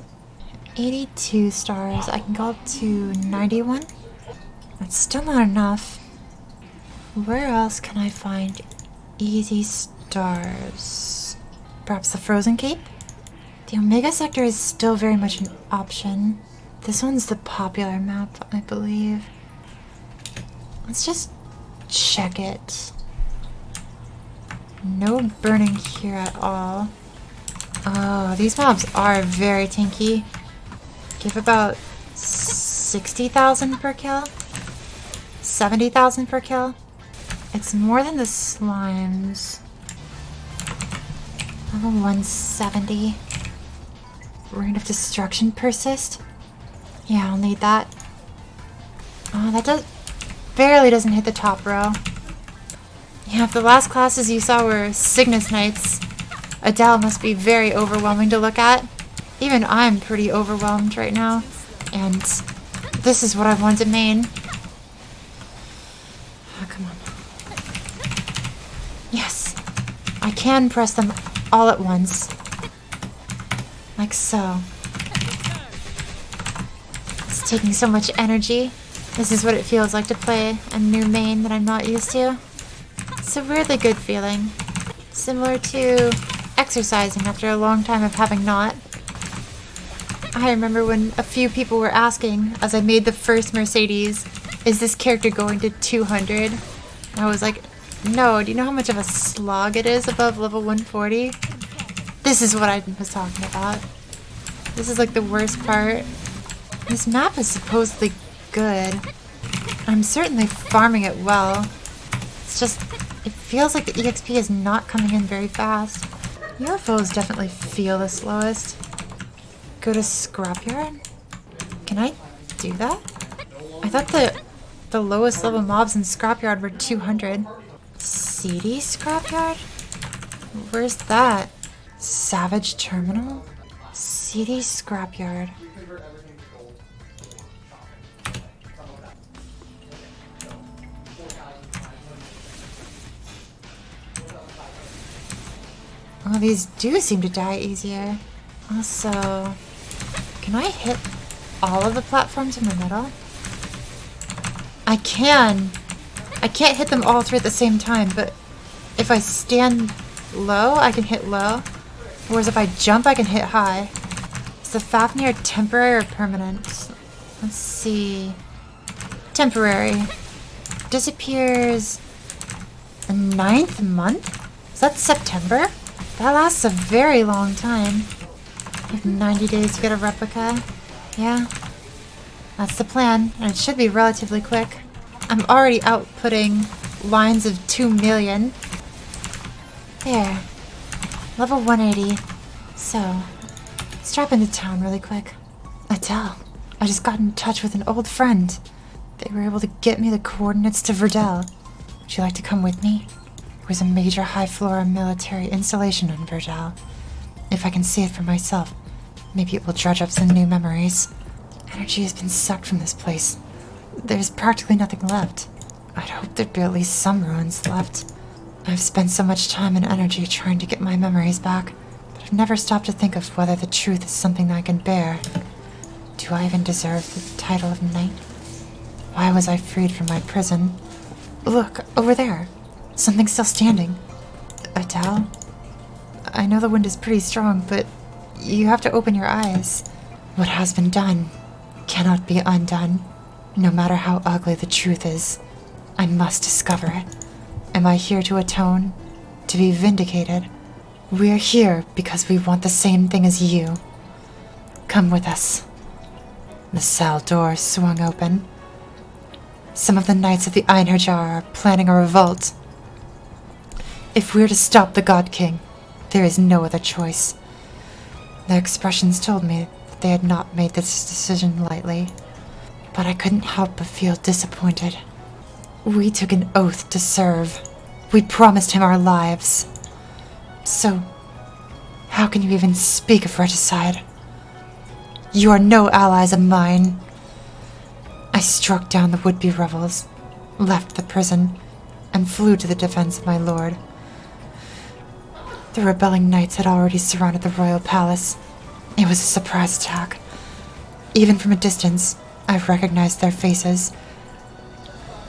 A: 82 stars. I can go up to 91. That's still not enough. Where else can I find easy stars? Perhaps the Frozen Cape? The Omega Sector is still very much an option. This one's the popular map, I believe. Let's just check it. No burning here at all. Oh, these mobs are very tanky. Give about 60,000 per kill? 70,000 per kill? It's more than the slimes. Level 170. Reign of Destruction persist? Yeah, I'll need that. Oh, that barely doesn't hit the top row. Yeah, if the last classes you saw were Cygnus Knights, Adele must be very overwhelming to look at. Even I'm pretty overwhelmed right now. And this is what I want to main. Oh, come on. Yes. I can press them all at once. Like so. It's taking so much energy. This is what it feels like to play a new main that I'm not used to. It's a weirdly good feeling. Similar to exercising after a long time of having not. I remember when a few people were asking, as I made the first Mercedes, is this character going to 200? I was like, no, do you know how much of a slog it is above level 140? This is what I was talking about. This is like the worst part. This map is supposedly good. I'm certainly farming it well. It's just, it feels like the EXP is not coming in very fast. UFOs definitely feel the slowest. Go to Scrapyard? Can I do that? I thought the lowest level mobs in Scrapyard were 200. Seedy Scrapyard? Where's that? Savage Terminal? Seedy Scrapyard. Oh, these do seem to die easier. Also, can I hit all of the platforms in the middle? I can. I can't hit them all three at the same time, but if I stand low, I can hit low. Whereas if I jump, I can hit high. Is the Fafnir temporary or permanent? Let's see. Temporary. Disappears the 9th month? Is that September? That lasts a very long time. You have 90 days to get a replica. Yeah. That's the plan, and it should be relatively quick. I'm already outputting lines of 2 million. There. Level 180. So, let's drop into town really quick. Adele, I just got in touch with an old friend. They were able to get me the coordinates to Verdel. Would you like to come with me? There's a major high-flora military installation on Verdel. If I can see it for myself, maybe it will dredge up some new memories. Energy has been sucked from this place. There's practically nothing left. I'd hope there'd be at least some ruins left. I've spent so much time and energy trying to get my memories back, but I've never stopped to think of whether the truth is something I can bear. Do I even deserve the title of knight? Why was I freed from my prison? Look, over there. Something's still standing. Adele? I know the wind is pretty strong, but you have to open your eyes. What has been done cannot be undone. No matter how ugly the truth is, I must discover it. Am I here to atone? To be vindicated? We're here because we want the same thing as you. Come with us. The cell door swung open. Some of the knights of the Einherjar are planning a revolt. If we're to stop the God King, there is no other choice. Their expressions told me that they had not made this decision lightly, but I couldn't help but feel disappointed. We took an oath to serve. We promised him our lives. So, how can you even speak of regicide? You are no allies of mine. I struck down the would-be rebels, left the prison, and flew to the defense of my lord. The rebelling knights had already surrounded the royal palace. It was a surprise attack. Even from a distance, I recognized their faces.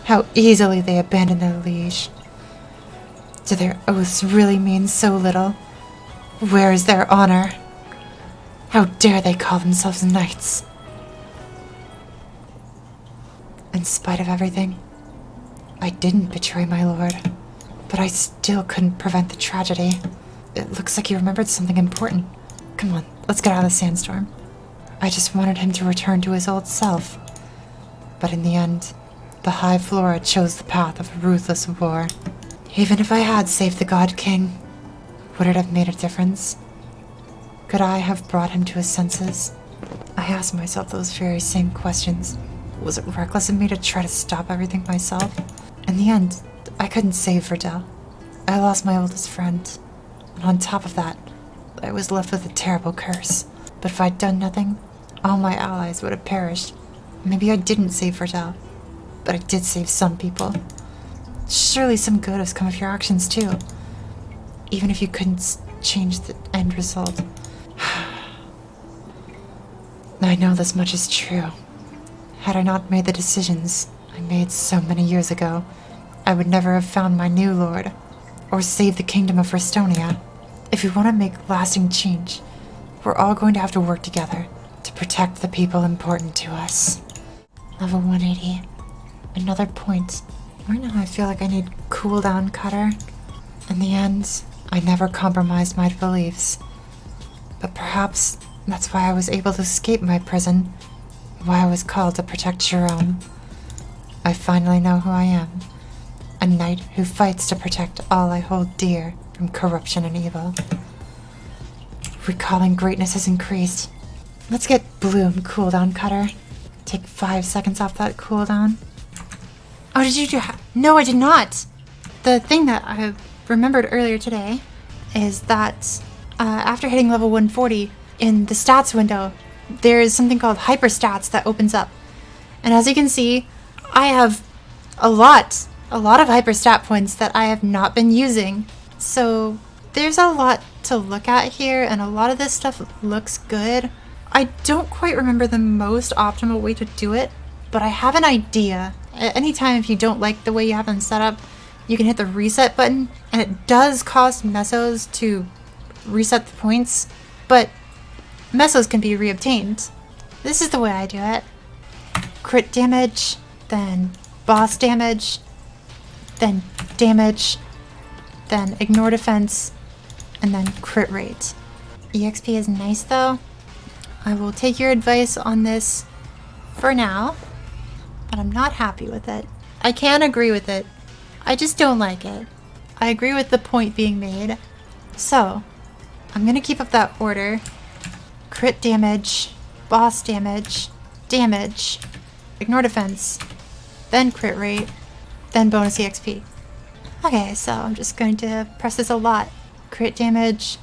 A: How easily they abandoned their liege. Do their oaths really mean so little? Where is their honor? How dare they call themselves knights? In spite of everything, I didn't betray my lord, but I still couldn't prevent the tragedy. It looks like he remembered something important. Come on, let's get out of the sandstorm. I just wanted him to return to his old self. But in the end, the High Flora chose the path of ruthless war. Even if I had saved the God King, would it have made a difference? Could I have brought him to his senses? I asked myself those very same questions. Was it reckless of me to try to stop everything myself? In the end, I couldn't save Verdel. I lost my oldest friend. And on top of that, I was left with a terrible curse. But if I'd done nothing, all my allies would have perished. Maybe I didn't save Verdel, but I did save some people. Surely some good has come of your actions too. Even if you couldn't change the end result. I know this much is true. Had I not made the decisions I made so many years ago, I would never have found my new lord, or saved the kingdom of Restonia. If we want to make lasting change, we're all going to have to work together to protect the people important to us. Level 180. Another point. Right now I feel like I need cooldown cutter. In the end, I never compromised my beliefs. But perhaps that's why I was able to escape my prison, why I was called to protect Jerome. I finally know who I am. A knight who fights to protect all I hold dear from corruption and evil. Recalling greatness has increased. Let's get Bloom cooldown cutter. Take 5 seconds off that cooldown. Oh, did you do? No, I did not. The thing that I remembered earlier today is that after hitting level 140 in the stats window, there is something called hyper stats that opens up. And as you can see, I have a lot of hyper stat points that I have not been using. So there's a lot to look at here, and a lot of this stuff looks good. I don't quite remember the most optimal way to do it, but I have an idea. Anytime if you don't like the way you have them set up, you can hit the reset button, and it does cost mesos to reset the points, but mesos can be reobtained. This is the way I do it. Crit damage, then boss damage, then damage, then ignore defense, and then crit rate. EXP is nice though. I will take your advice on this for now, but I'm not happy with it. I can agree with it. I just don't like it. I agree with the point being made. So, I'm gonna keep up that order. Crit damage, boss damage, damage, ignore defense, then crit rate, then bonus EXP. Okay, so I'm just going to press this a lot. Crit damage,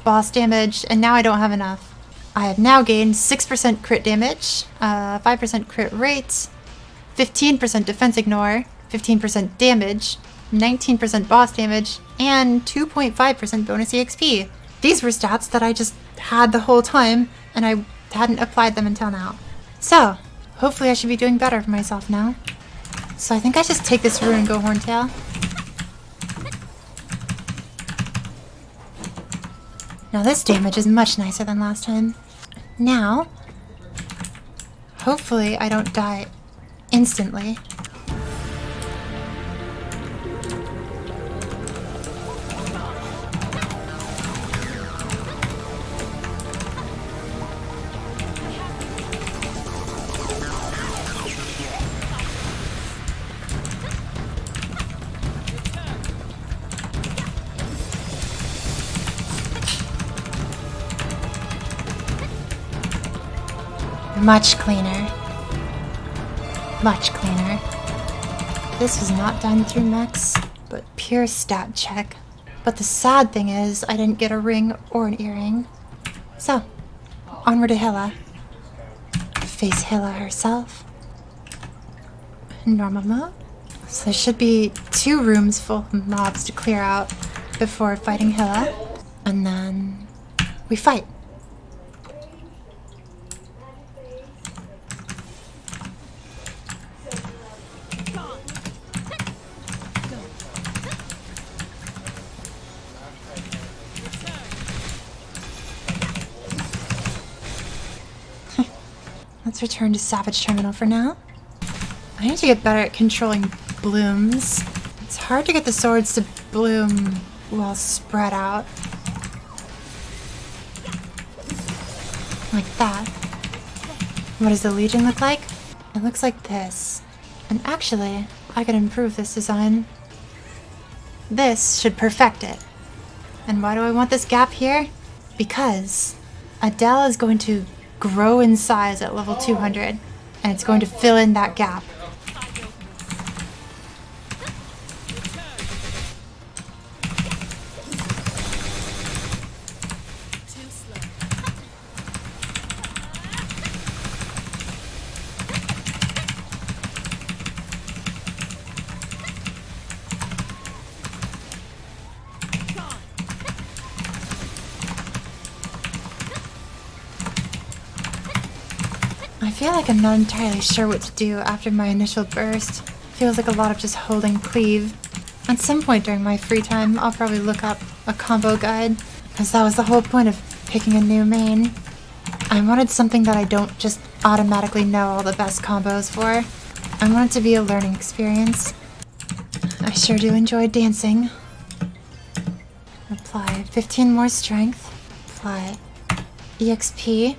A: boss damage, and now I don't have enough. I have now gained 6% crit damage, 5% crit rate, 15% defense ignore, 15% damage, 19% boss damage, and 2.5% bonus EXP. These were stats that I just had the whole time, and I hadn't applied them until now. So, hopefully I should be doing better for myself now. So I think I just take this route and go Horntail. Now this damage is much nicer than last time. Now, hopefully I don't die instantly. Much cleaner. Much cleaner. This was not done through mechs, but pure stat check. But the sad thing is, I didn't get a ring or an earring. So, onward to Hilla. Face Hilla herself. Normal mode. So there should be 2 rooms full of mobs to clear out before fighting Hilla. And then we fight. Let's return to Savage Terminal for now. I need to get better at controlling blooms. It's hard to get the swords to bloom while spread out. Like that. What does the Legion look like? It looks like this. And actually, I could improve this design. This should perfect it. And why do I want this gap here? Because Adele is going to grow in size at level 200, and it's going to fill in that gap. I feel like I'm not entirely sure what to do after my initial burst. Feels like a lot of just holding cleave. At some point during my free time, I'll probably look up a combo guide, because that was the whole point of picking a new main. I wanted something that I don't just automatically know all the best combos for. I want it to be a learning experience. I sure do enjoy dancing. Apply 15 more strength. Apply EXP.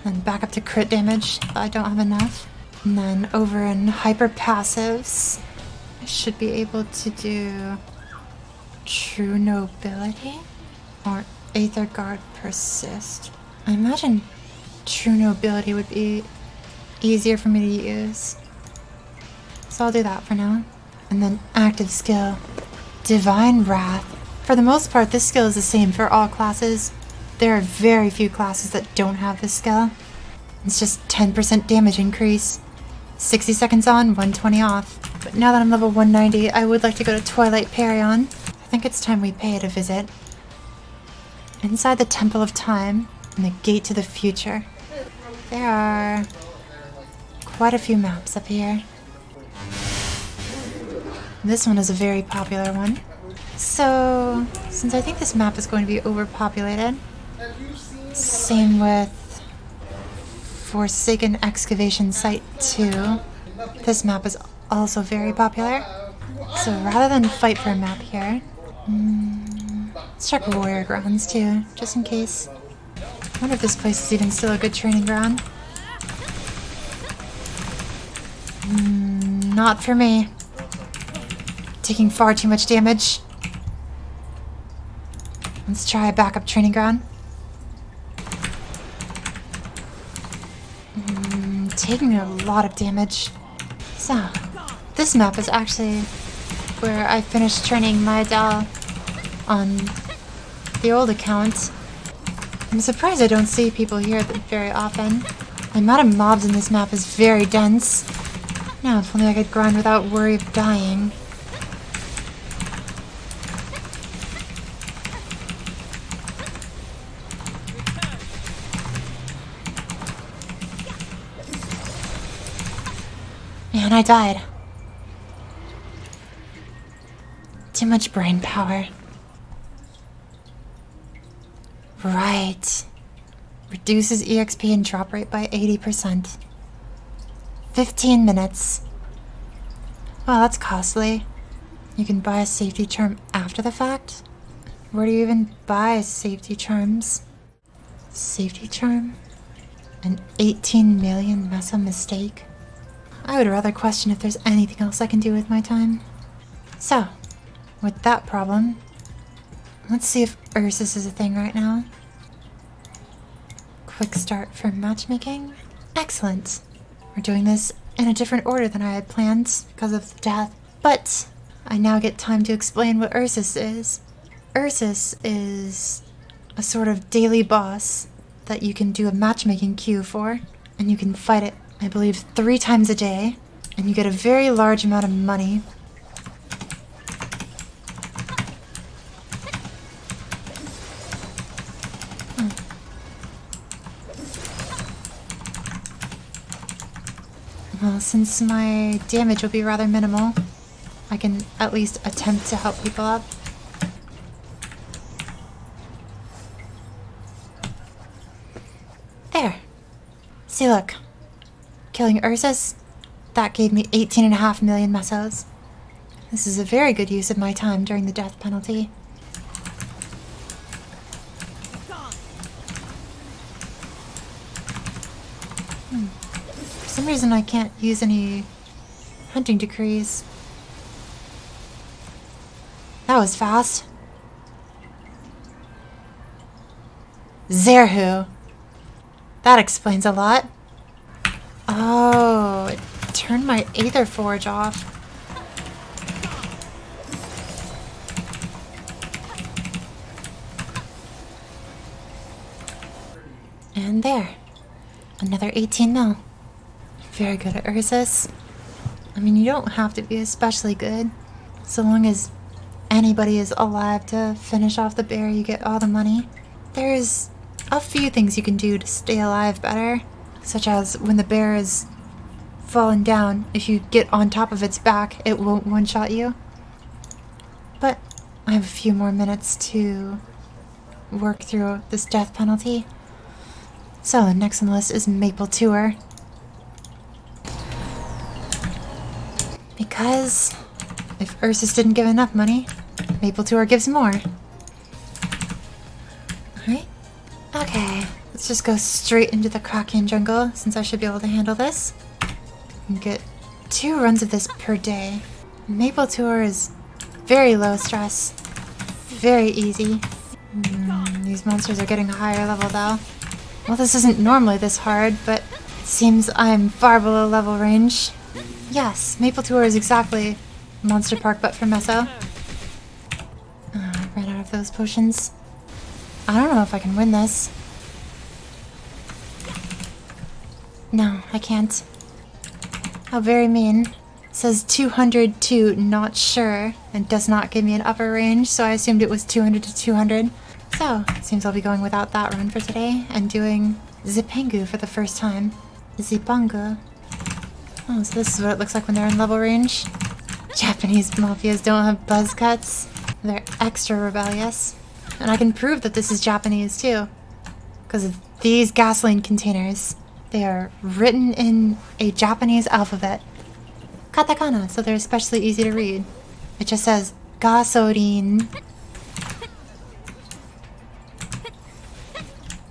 A: Then back up to crit damage. I don't have enough. And then over in hyper passives, I should be able to do True Nobility or Aether Guard Persist. I imagine True Nobility would be easier for me to use. So I'll do that for now. And then active skill, Divine Wrath. For the most part, this skill is the same for all classes. There are very few classes that don't have this skill. It's just 10% damage increase. 60 seconds on, 120 off. But now that I'm level 190, I would like to go to Twilight Perion. I think it's time we pay it a visit. Inside the Temple of Time and the Gate to the Future. There are quite a few maps up here. This one is a very popular one. So, since I think this map is going to be overpopulated, same with Forsaken Excavation Site 2. This map is also very popular. So rather than fight for a map here, let's check Warrior Grounds too, just in case. I wonder if this place is even still a good training ground. Not for me. Taking far too much damage. Let's try a backup training ground. taking a lot of damage. So, this map is actually where I finished training my Adele on the old account. I'm surprised I don't see people here very often. The amount of mobs in this map is very dense. Now, if only I could grind without worry of dying. Man, I died. Too much brain power. Right. Reduces EXP and drop rate by 80%. 15 minutes. Well, that's costly. You can buy a safety charm after the fact? Where do you even buy safety charms? Safety charm? An 18 million mesa mistake? I would rather question if there's anything else I can do with my time. So, with that problem, let's see if Ursus is a thing right now. Quick start for matchmaking. Excellent. We're doing this in a different order than I had planned because of the death, but I now get time to explain what Ursus is. Ursus is a sort of daily boss that you can do a matchmaking queue for, and you can fight it, I believe, 3 times a day, and you get a very large amount of money. Well, since my damage will be rather minimal, I can at least attempt to help people up. There. See, look. Killing Ursus, that gave me 18.5 million mesos. This is a very good use of my time during the death penalty. For some reason I can't use any hunting decrees. That was fast. Zerhu. That explains a lot. Oh, it turned my Aether Forge off. And there. Another 18 mil. Very good at Ursus. I mean, you don't have to be especially good. So long as anybody is alive to finish off the bear, you get all the money. There's a few things you can do to stay alive better. Such as when the bear is fallen down, if you get on top of its back, it won't one-shot you. But I have a few more minutes to work through this death penalty. So next on the list is Maple Tour. Because if Ursus didn't give enough money, Maple Tour gives more. Alright. Okay, let's just go straight into the Kraken jungle, since I should be able to handle this. And get 2 runs of this per day. Maple Tour is very low stress. Very easy. These monsters are getting a higher level though. Well, this isn't normally this hard, but it seems I'm far below level range. Yes, Maple Tour is exactly Monster Park but for Meso. I ran out of those potions. I don't know if I can win this. No, I can't. How very mean. It says 200 to not sure and does not give me an upper range, so I assumed it was 200 to 200. So, it seems I'll be going without that run for today and doing Zipangu for the first time. Zipangu. Oh, so this is what it looks like when they're in level range. Japanese mafias don't have buzz cuts. They're extra rebellious. And I can prove that this is Japanese too. Because of these gasoline containers. They are written in a Japanese alphabet. Katakana, so they're especially easy to read. It just says gasoline.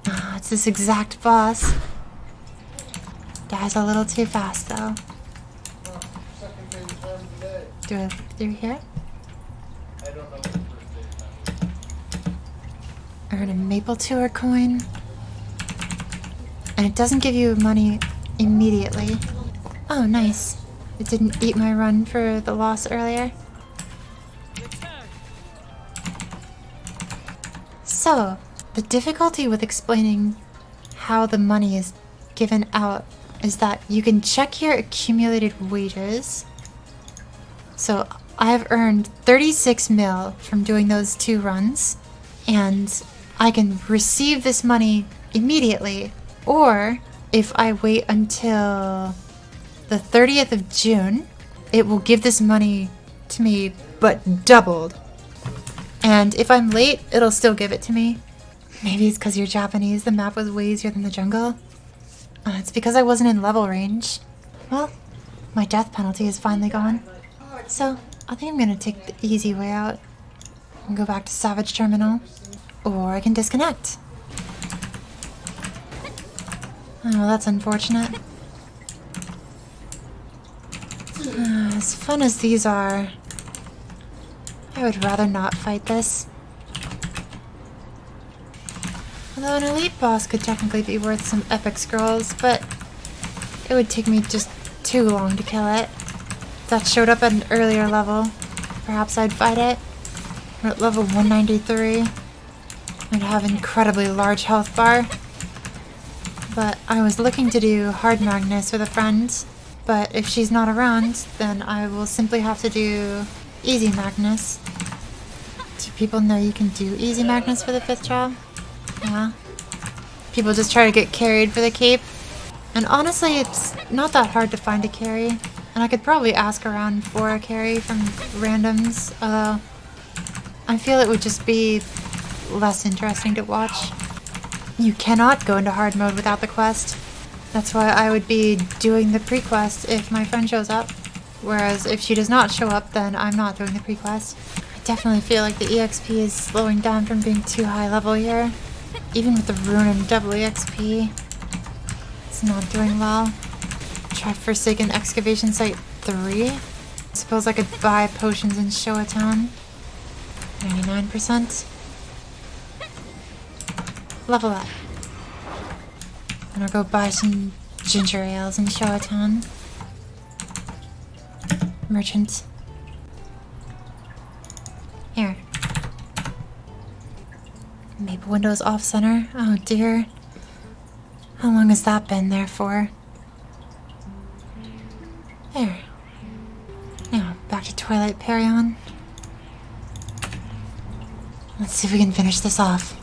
A: Oh, it's this exact boss. Dies a little too fast though. Do I look through here? Earn a Maple Tour coin. And it doesn't give you money immediately. Oh, nice. It didn't eat my run for the loss earlier. So, the difficulty with explaining how the money is given out is that you can check your accumulated wages. So, I've earned 36 mil from doing those 2 runs, and I can receive this money immediately, or if I wait until the 30th of June, it will give this money to me, but doubled. And if I'm late, it'll still give it to me. Maybe it's because you're Japanese, the map was way easier than the jungle. It's because I wasn't in level range. Well, my death penalty is finally gone. So, I think I'm gonna take the easy way out and go back to Savage Terminal. Or I can disconnect. Oh, that's unfortunate. As fun as these are, I would rather not fight this. Although an elite boss could technically be worth some epic scrolls, but it would take me just too long to kill it. If that showed up at an earlier level, perhaps I'd fight it. We're at level 193. I'd have incredibly large health bar. But I was looking to do Hard Magnus with a friend, but if she's not around, then I will simply have to do Easy Magnus. Do people know you can do Easy Magnus for the 5th job? Yeah. People just try to get carried for the cape. And honestly, it's not that hard to find a carry. And I could probably ask around for a carry from randoms, although I feel it would just be less interesting to watch. You cannot go into hard mode without the quest. That's why I would be doing the pre-quest if my friend shows up. Whereas if she does not show up, then I'm not doing the pre-quest. I definitely feel like the EXP is slowing down from being too high level here. Even with the rune and double EXP, it's not doing well. Try Forsaken Excavation Site 3. Suppose I could buy potions in Showa Town. 99%. Level up. And I'll go buy some ginger ales in Showa Town. Merchant. Here. Maple windows off center. Oh dear. How long has that been there for? There. Now, back to Twilight Perion. Let's see if we can finish this off.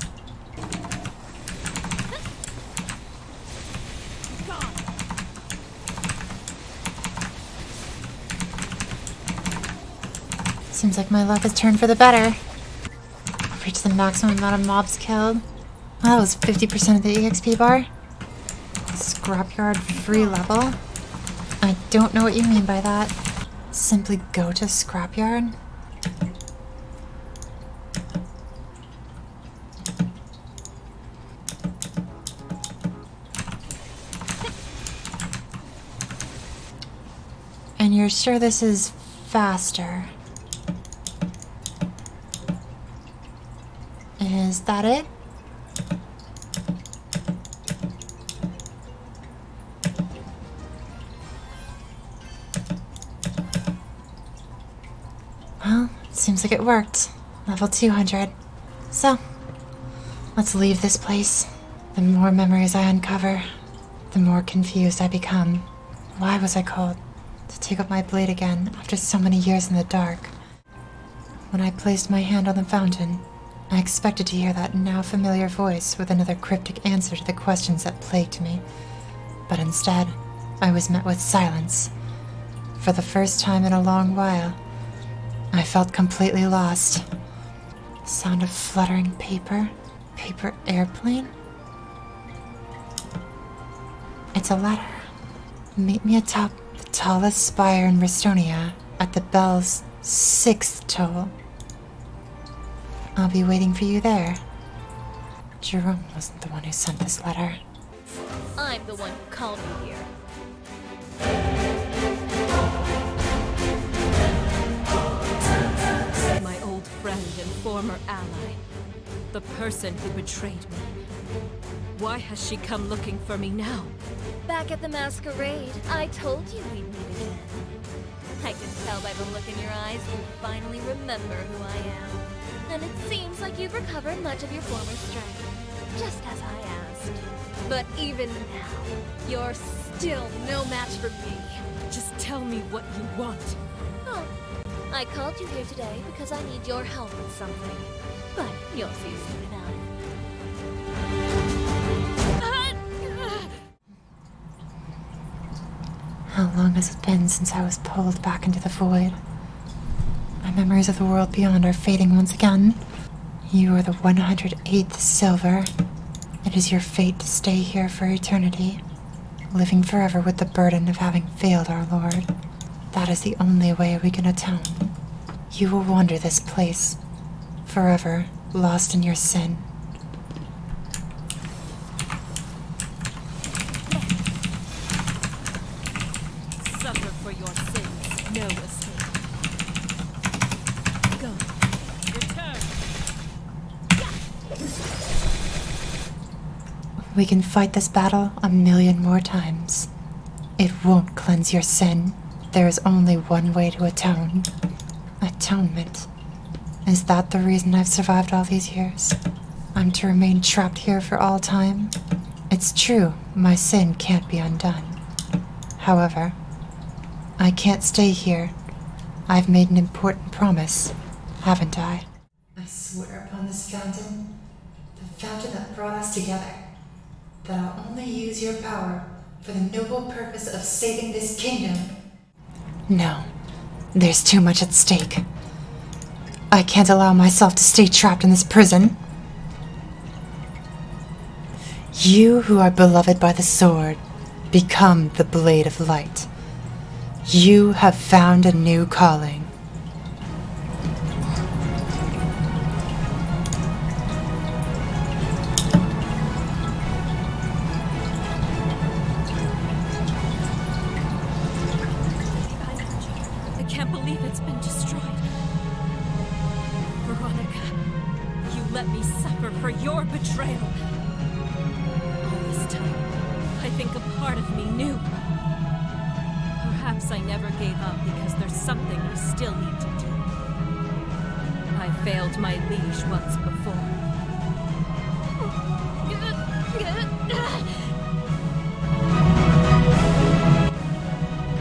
A: Seems like my luck has turned for the better. I've reached the maximum amount of mobs killed. Well, that was 50% of the EXP bar. Scrapyard free level? I don't know what you mean by that. Simply go to Scrapyard? And you're sure this is faster? Is that it? Well, seems like it worked. Level 200. So, let's leave this place. The more memories I uncover, the more confused I become. Why was I called to take up my blade again after so many years in the dark? When I placed my hand on the fountain, I expected to hear that now familiar voice with another cryptic answer to the questions that plagued me. But instead, I was met with silence. For the first time in a long while, I felt completely lost. The sound of fluttering paper. Paper airplane? It's a letter. Meet me atop the tallest spire in Restonia at the bell's 6th toll. I'll be waiting for you there. Jerome wasn't the one who sent this letter.
B: I'm the one who called you here. My old friend and former ally. The person who betrayed me. Why has she come looking for me now?
F: Back at the masquerade, I told you we'd meet again. I can tell by the look in your eyes you finally remember who I am. And it seems like you've recovered much of your former strength, just as I asked. But even now, you're still no match for me.
B: Just tell me what you want.
F: Oh, I called you here today because I need your help with something. But you'll see soon enough.
A: How long has it been since I was pulled back into the void? My memories of the world beyond are fading once again. You are the 108th Silver. It is your fate to stay here for eternity, living forever with the burden of having failed our Lord. That is the only way we can atone. You will wander this place, forever lost in your sin.
B: Suffer for your sins, no escape. Go. Return.
A: We can fight this battle a million more times. It won't cleanse your sin. There is only one way to atone. Atonement. Is that the reason I've survived all these years? I'm to remain trapped here for all time? It's true, my sin can't be undone. However, I can't stay here. I've made an important promise, haven't I? I swear upon this fountain, the fountain that brought us together, that I'll only use your power for the noble purpose of saving this kingdom. No, there's too much at stake. I can't allow myself to stay trapped in this prison. You who are beloved by the sword, become the blade of light. You have found a new calling.
B: I can't believe it's been destroyed. Veronica, you let me suffer for your betrayal. All this time, I think a part of me knew. Perhaps I never gave up because there's something I still need to do. I failed my liege once before.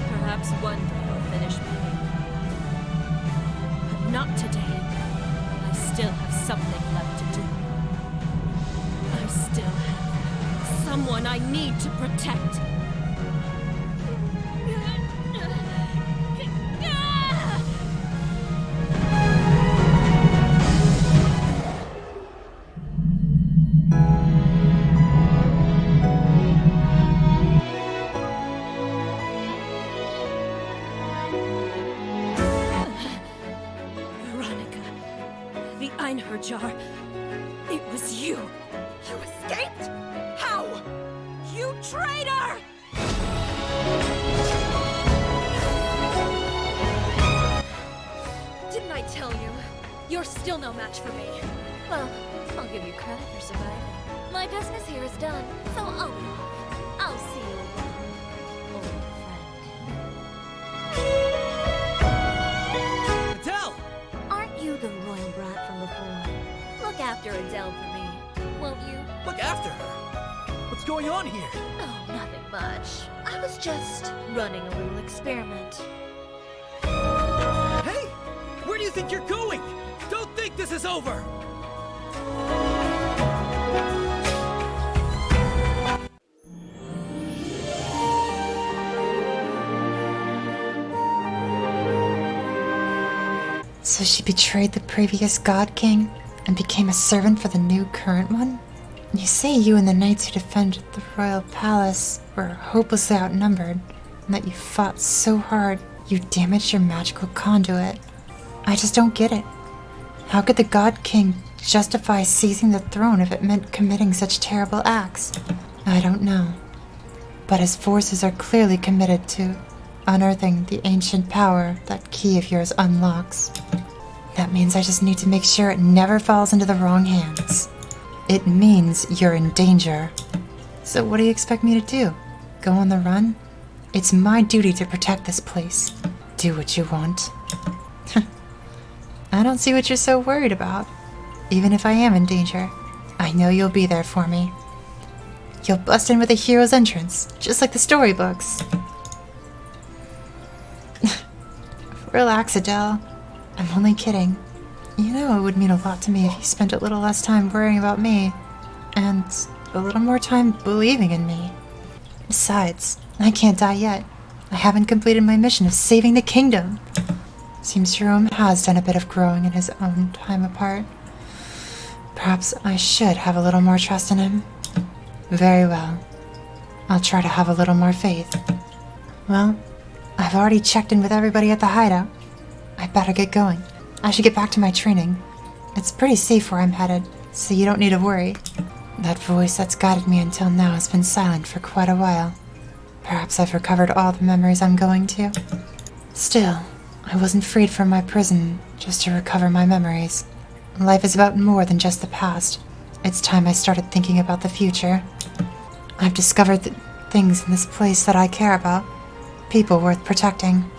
B: Perhaps one day I'll finish paying. But not today. I still have something left to do. I still have someone I need to protect. Veronica, the Einherjar, it was you.
E: You escaped? How? You traitor!
F: Didn't I tell you? You're still no match for me. Well, I'll give you credit for surviving. My business here is done, so I'll be off. I'll see you around, old friend.
G: Adele!
F: Aren't you the royal brat from before? Look after Adele for me, won't you?
G: Look after her! What's going on here?
F: Oh, nothing much. I was just running a little experiment.
G: Hey! Where do you think you're going? Don't think this is over!
A: So she betrayed the previous God King and became a servant for the new current one? You say you and the knights who defended the royal palace were hopelessly outnumbered, and that you fought so hard you damaged your magical conduit. I just don't get it. How could the God King justify seizing the throne if it meant committing such terrible acts? I don't know. But his forces are clearly committed to unearthing the ancient power that key of yours unlocks. That means I just need to make sure it never falls into the wrong hands. It means you're in danger. So what do you expect me to do? Go on the run? It's my duty to protect this place. Do what you want. I don't see what you're so worried about. Even if I am in danger, I know you'll be there for me. You'll bust in with a hero's entrance, just like the storybooks. Relax, Adele. I'm only kidding. You know it would mean a lot to me if you spent a little less time worrying about me, and a little more time believing in me. Besides, I can't die yet. I haven't completed my mission of saving the kingdom. Seems Jerome has done a bit of growing in his own time apart. Perhaps I should have a little more trust in him. Very well. I'll try to have a little more faith. Well, I've already checked in with everybody at the hideout. I better get going. I should get back to my training. It's pretty safe where I'm headed, so you don't need to worry. That voice that's guided me until now has been silent for quite a while. Perhaps I've recovered all the memories I'm going to. Still, I wasn't freed from my prison just to recover my memories. Life is about more than just the past. It's time I started thinking about the future. I've discovered things in this place that I care about. People worth protecting.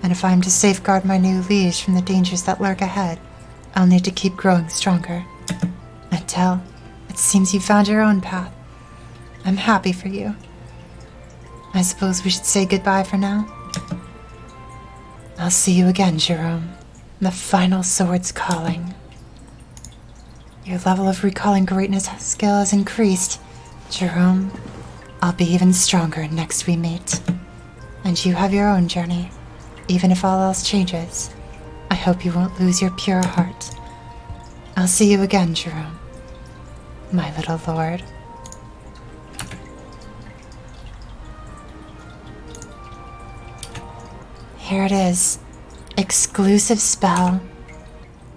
A: And if I'm to safeguard my new liege from the dangers that lurk ahead, I'll need to keep growing stronger. Adele, it seems you found your own path. I'm happy for you. I suppose we should say goodbye for now. I'll see you again, Jerome. The final sword's calling. Your level of recalling greatness skill has increased. Jerome, I'll be even stronger next we meet. And you have your own journey. Even if all else changes, I hope you won't lose your pure heart. I'll see you again, Jerome. My little lord. Here it is. Exclusive spell.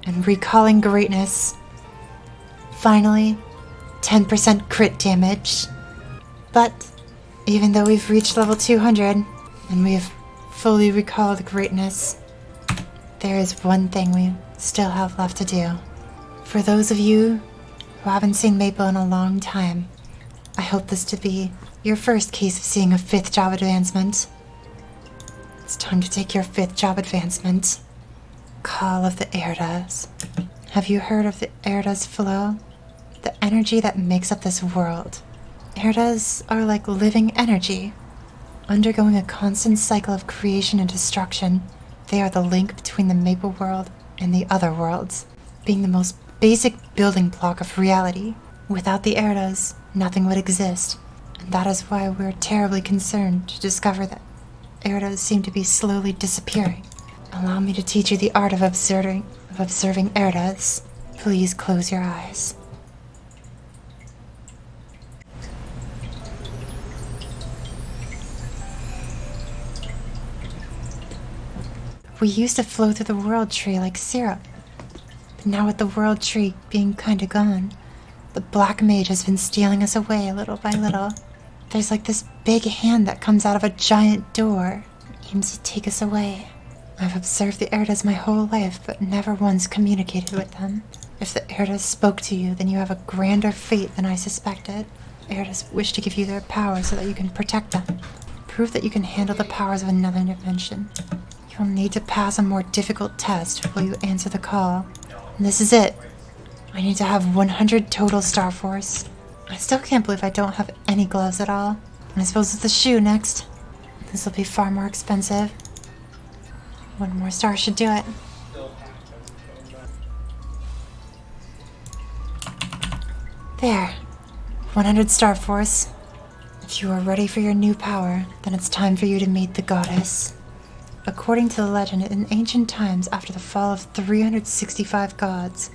A: And recalling greatness. Finally, 10% crit damage. But, even though we've reached level 200, and we have fully recalled greatness, there is one thing we still have left to do. For those of you who haven't seen Maple in a long time, I hope this to be your first case of seeing a 5th job advancement. It's time to take your 5th job advancement. Call of the Erdas. Have you heard of the Erdas flow? The energy that makes up this world. Erdas are like living energy, undergoing a constant cycle of creation and destruction. They are the link between the Maple world and the other worlds, being the most basic building block of reality. Without the Erdas, nothing would exist, and that is why we're terribly concerned to discover that Erdas seem to be slowly disappearing. Allow me to teach you the art of observing Erdas. Please close your eyes. We used to flow through the world tree like syrup. But now with the world tree being kinda gone, the black mage has been stealing us away little by little. There's like this big hand that comes out of a giant door, aims to take us away. I've observed the Erdas my whole life, but never once communicated with them. If the Erdas spoke to you, then you have a grander fate than I suspected. Erdas wish to give you their power so that you can protect them. Prove that you can handle the powers of another dimension. You'll need to pass a more difficult test while you answer the call. And this is it. I need to have 100 total Star Force. I still can't believe I don't have any gloves at all. And I suppose it's the shoe next. This will be far more expensive. 1 more star should do it. There. 100 Star Force. If you are ready for your new power, then it's time for you to meet the goddess. According to the legend, in ancient times, after the fall of 365 gods,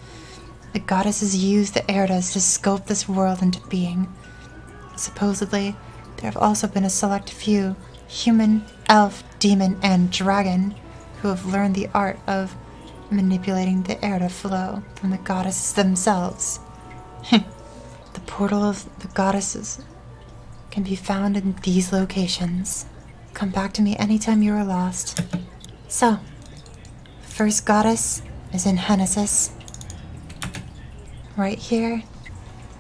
A: the goddesses used the Erdas to sculpt this world into being. Supposedly, there have also been a select few, human, elf, demon, and dragon, who have learned the art of manipulating the Erda flow from the goddesses themselves. The portal of the goddesses can be found in these locations. Come back to me anytime you are lost. So, the first goddess is in Genesis. Right here,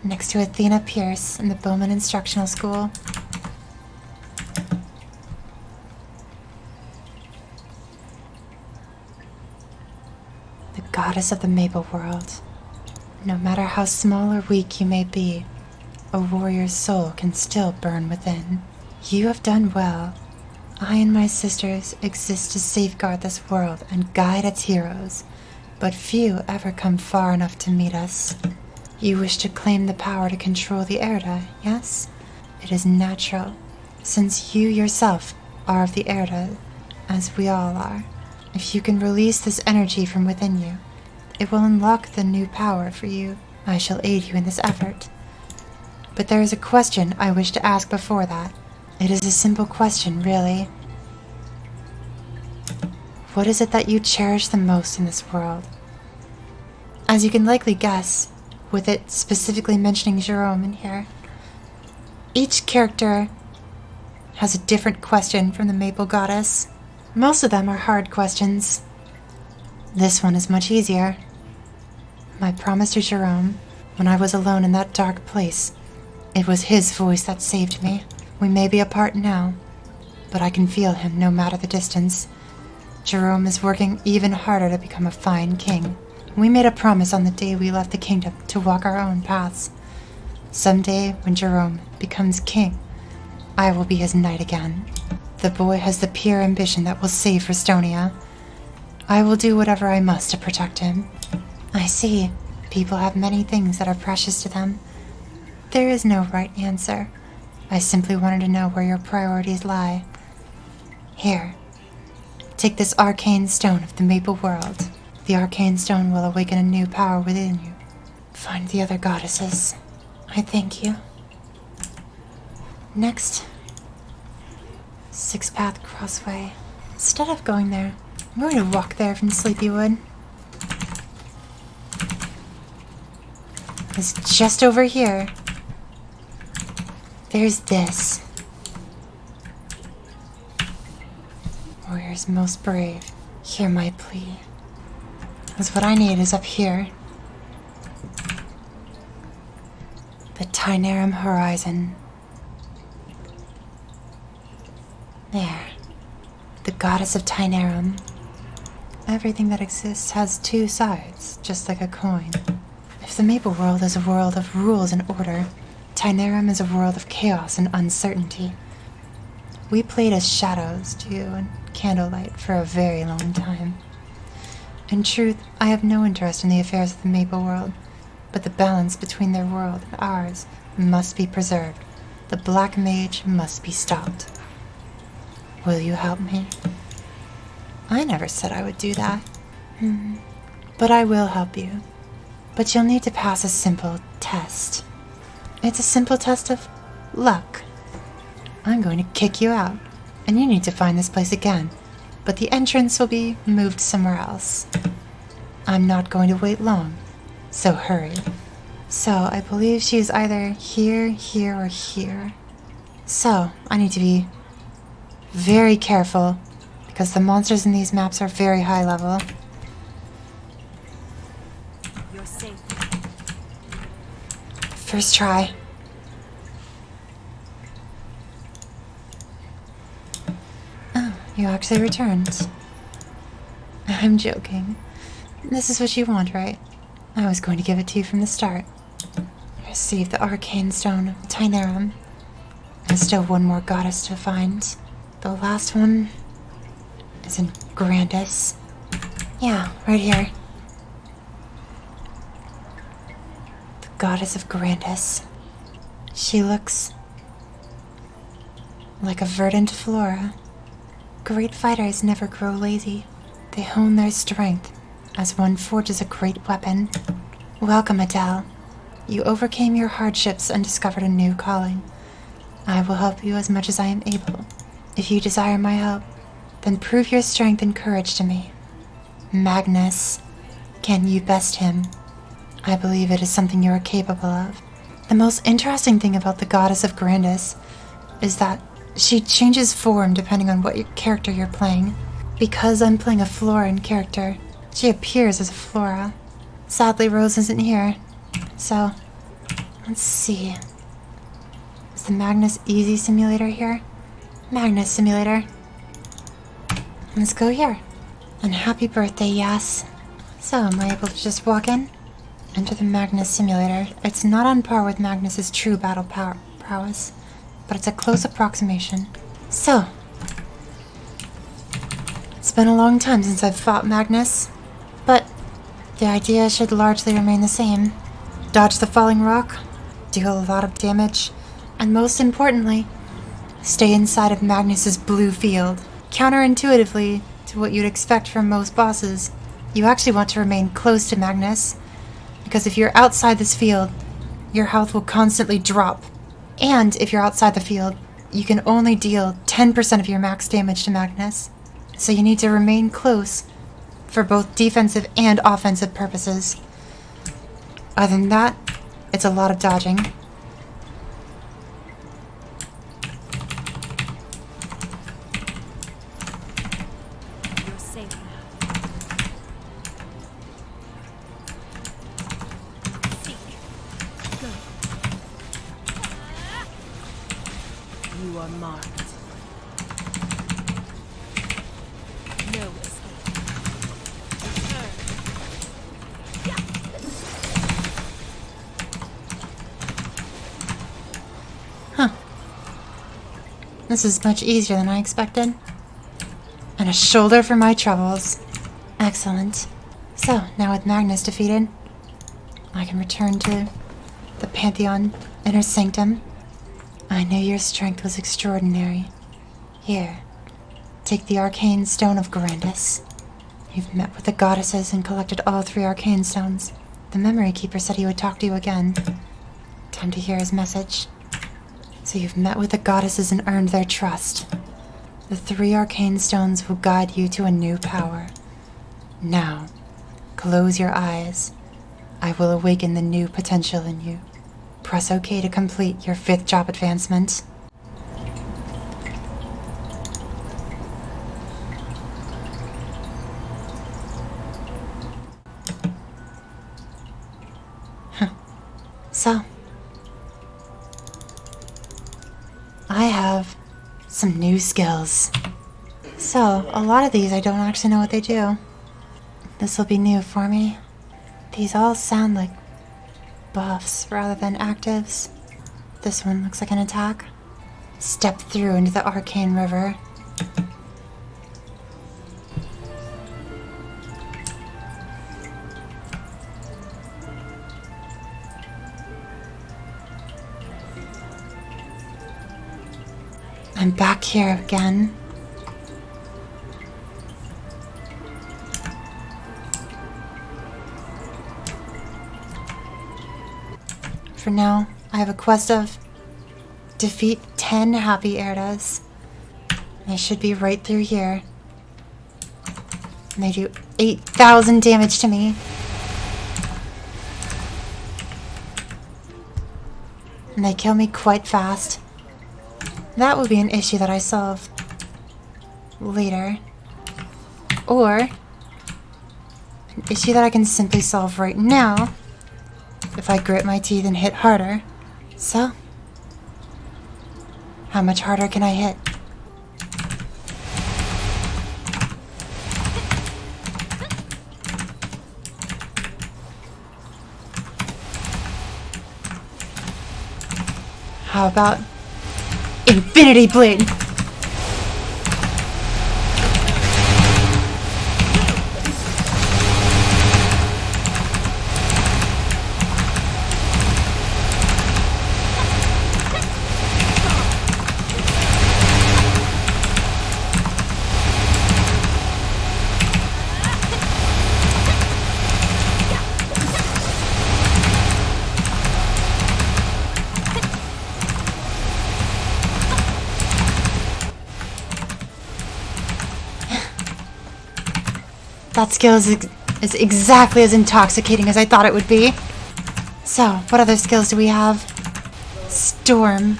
A: next to Athena Pierce in the Bowman Instructional School. The goddess of the Maple World. No matter how small or weak you may be, a warrior's soul can still burn within. You have done well. I and my sisters exist to safeguard this world and guide its heroes, but few ever come far enough to meet us. You wish to claim the power to control the Erda, yes? It is natural, since you yourself are of the Erda, as we all are. If you can release this energy from within you, it will unlock the new power for you. I shall aid you in this effort. But there is a question I wish to ask before that. It is a simple question, really. What is it that you cherish the most in this world? As you can likely guess, with it specifically mentioning Jerome in here, each character has a different question from the Maple Goddess. Most of them are hard questions. This one is much easier. My promise to Jerome, when I was alone in that dark place, it was his voice that saved me. We may be apart now, but I can feel him no matter the distance. Jerome is working even harder to become a fine king. We made a promise on the day we left the kingdom to walk our own paths. Someday, when Jerome becomes king, I will be his knight again. The boy has the pure ambition that will save Frestonia. I will do whatever I must to protect him. I see. People have many things that are precious to them. There is no right answer. I simply wanted to know where your priorities lie. Here. Take this arcane stone of the Maple World. The arcane stone will awaken a new power within you. Find the other goddesses. I thank you. Next. Six Path Crossway. Instead of going there, I'm going to walk there from Sleepywood. It's just over here. There's this. Warriors most brave, hear my plea. Because what I need is up here. The Tynerum horizon. There. The goddess of Tynerum. Everything that exists has two sides, just like a coin. If the Maple World is a world of rules and order, Tynerum is a world of chaos and uncertainty. We played as shadows, too, and candlelight for a very long time. In truth, I have no interest in the affairs of the Maple World, but the balance between their world and ours must be preserved. The Black Mage must be stopped. Will you help me? I never said I would do that. But I will help you. But you'll need to pass a simple test. It's a simple test of luck. I'm going to kick you out, and you need to find this place again, but the entrance will be moved somewhere else. I'm not going to wait long, so hurry. So, I believe she is either here, here, or here. So, I need to be very careful, because the monsters in these maps are very high level.
B: You're safe.
A: First try. Oh, you actually returned. I'm joking. This is what you want, right? I was going to give it to you from the start. Receive the arcane stone of Tynerum. There's still one more goddess to find. The last one is in Grandis. Yeah, right here. The goddess of Grandis. She looks like a verdant flora. Great fighters never grow lazy. They hone their strength as one forges a great weapon. Welcome, Adele. You overcame your hardships and discovered a new calling. I will help you as much as I am able. If you desire my help, then prove your strength and courage to me. Magnus, can you best him? I believe it is something you are capable of. The most interesting thing about the goddess of Grandis is that she changes form depending on what character you're playing. Because I'm playing a Floran character, she appears as a Flora. Sadly, Rose isn't here, so Let's see. Is the Magnus Easy Simulator here? Magnus Simulator. Let's go here. And happy birthday, yes. So, am I able to just walk in? Enter the Magnus Simulator. It's not on par with Magnus's true battle prowess, but it's a close approximation. So, it's been a long time since I've fought Magnus, but the idea should largely remain the same. Dodge the falling rock, deal a lot of damage, and most importantly, stay inside of Magnus's blue field. Counterintuitively to what you'd expect from most bosses, you actually want to remain close to Magnus, because if you're outside this field, your health will constantly drop. And if you're outside the field, you can only deal 10% of your max damage to Magnus. So you need to remain close for both defensive and offensive purposes. Other than that, it's a lot of dodging.
B: You're safe now. Seek. Go. You are marked. No escape. Return.
A: Huh. This is much easier than I expected. And a shoulder for my troubles. Excellent. So, now with Magnus defeated, I can return to the Pantheon Inner Sanctum. I knew your strength was extraordinary. Here, take the Arcane Stone of Grandis. You've met with the goddesses and collected all 3 arcane stones. The Memory Keeper said he would talk to you again. Time to hear his message. So you've met with the goddesses and earned their trust. The 3 arcane stones will guide you to a new power. Now, close your eyes. I will awaken the new potential in you. Press OK to complete your 5th job advancement. So, I have some new skills. So, a lot of these I don't actually know what they do. This will be new for me. These all sound like buffs rather than actives. This one looks like an attack. Step through into the arcane river. I'm back here again. For now, I have a quest of defeat 10 happy Erdas. They should be right through here. And they do 8,000 damage to me. And they kill me quite fast. That would be an issue that I solve later. Or an issue that I can simply solve right now if I grit my teeth and hit harder. So, how much harder can I hit? How about Infinity Blade? That skill is exactly as intoxicating as I thought it would be. So, what other skills do we have? Storm.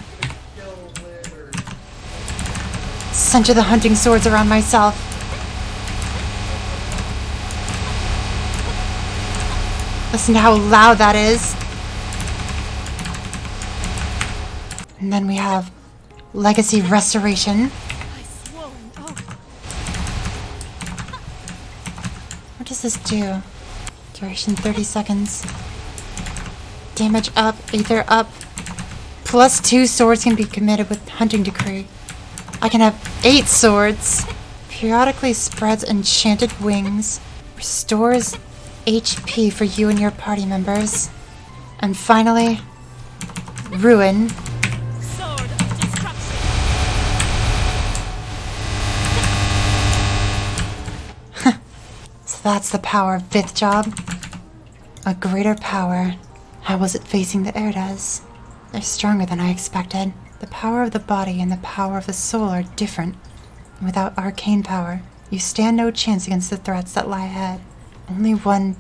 A: Center the hunting swords around myself. Listen to how loud that is. And then we have Legacy Restoration. What does this do? Duration 30 seconds. Damage up, Aether up. +2 swords can be committed with Hunting Decree. I can have 8 swords. Periodically spreads enchanted wings. Restores HP for you and your party members. And finally, Ruin.
B: Sword of destruction.
A: So that's the power of 5th job. A greater power. How was it facing the Erdas? They're stronger than I expected. The power of the body and the power of the soul are different. Without arcane power, you stand no chance against the threats that lie ahead. Only one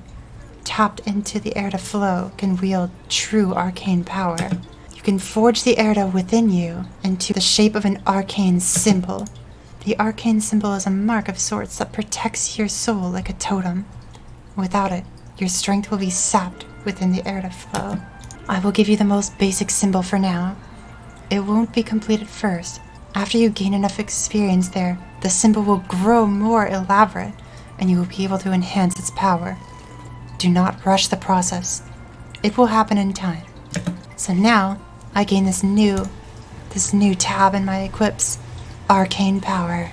A: tapped into the Erda flow can wield true arcane power. You can forge the Erda within you into the shape of an arcane symbol. The arcane symbol is a mark of sorts that protects your soul like a totem. Without it, your strength will be sapped within the Erda flow. I will give you the most basic symbol for now. It won't be completed first. After you gain enough experience there, the symbol will grow more elaborate, and you will be able to enhance its power. Do not rush the process. It will happen in time. So now, I gain this new tab in my equips, Arcane Power.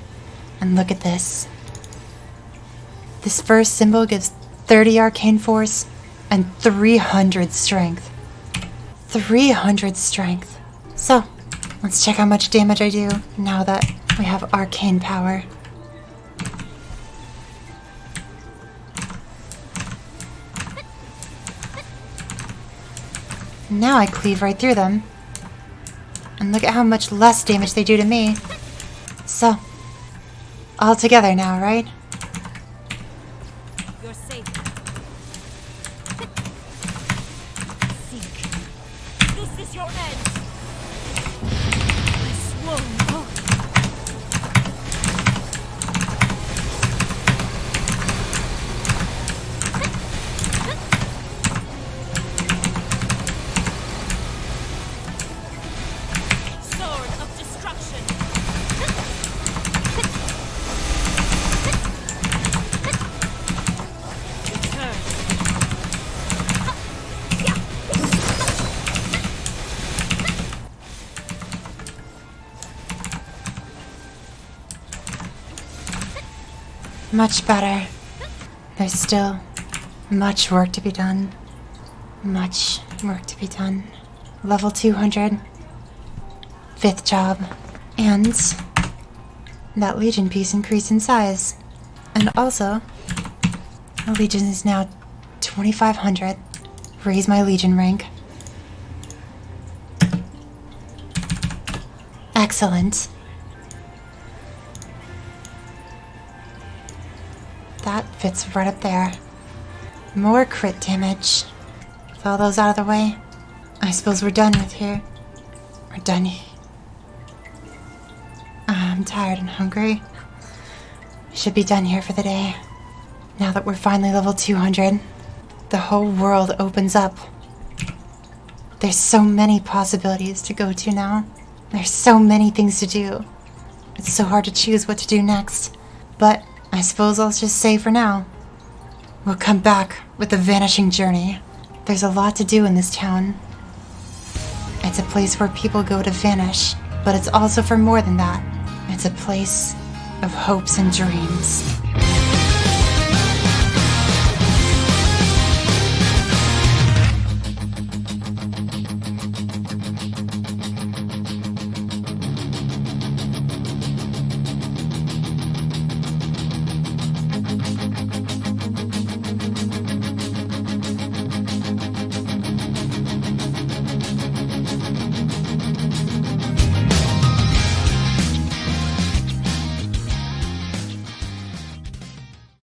A: And look at this. This first symbol gives 30 Arcane Force and 300 Strength. 300 Strength. So, let's check how much damage I do now that we have Arcane Power. Now I cleave right through them. And look at how much less damage they do to me. So, all together now, right?
B: You're safe. Seek. This is your end. I swore oath. Sword of destruction. Return.
A: Much better. There's still much work to be done. Much work to be done. Level 200. 5th job. And that Legion piece increased in size. And also, the Legion is now 2500. Raise my Legion rank. Excellent. That fits right up there. More crit damage. With all those out of the way, I suppose we're done with here. We're done. I'm tired and hungry. We should be done here for the day. Now that we're finally level 200, the whole world opens up. There's so many possibilities to go to now. There's so many things to do. It's so hard to choose what to do next. But I suppose I'll just say for now, we'll come back with the Vanishing Journey. There's a lot to do in this town. It's a place where people go to vanish, but it's also for more than that. It's a place of hopes and dreams.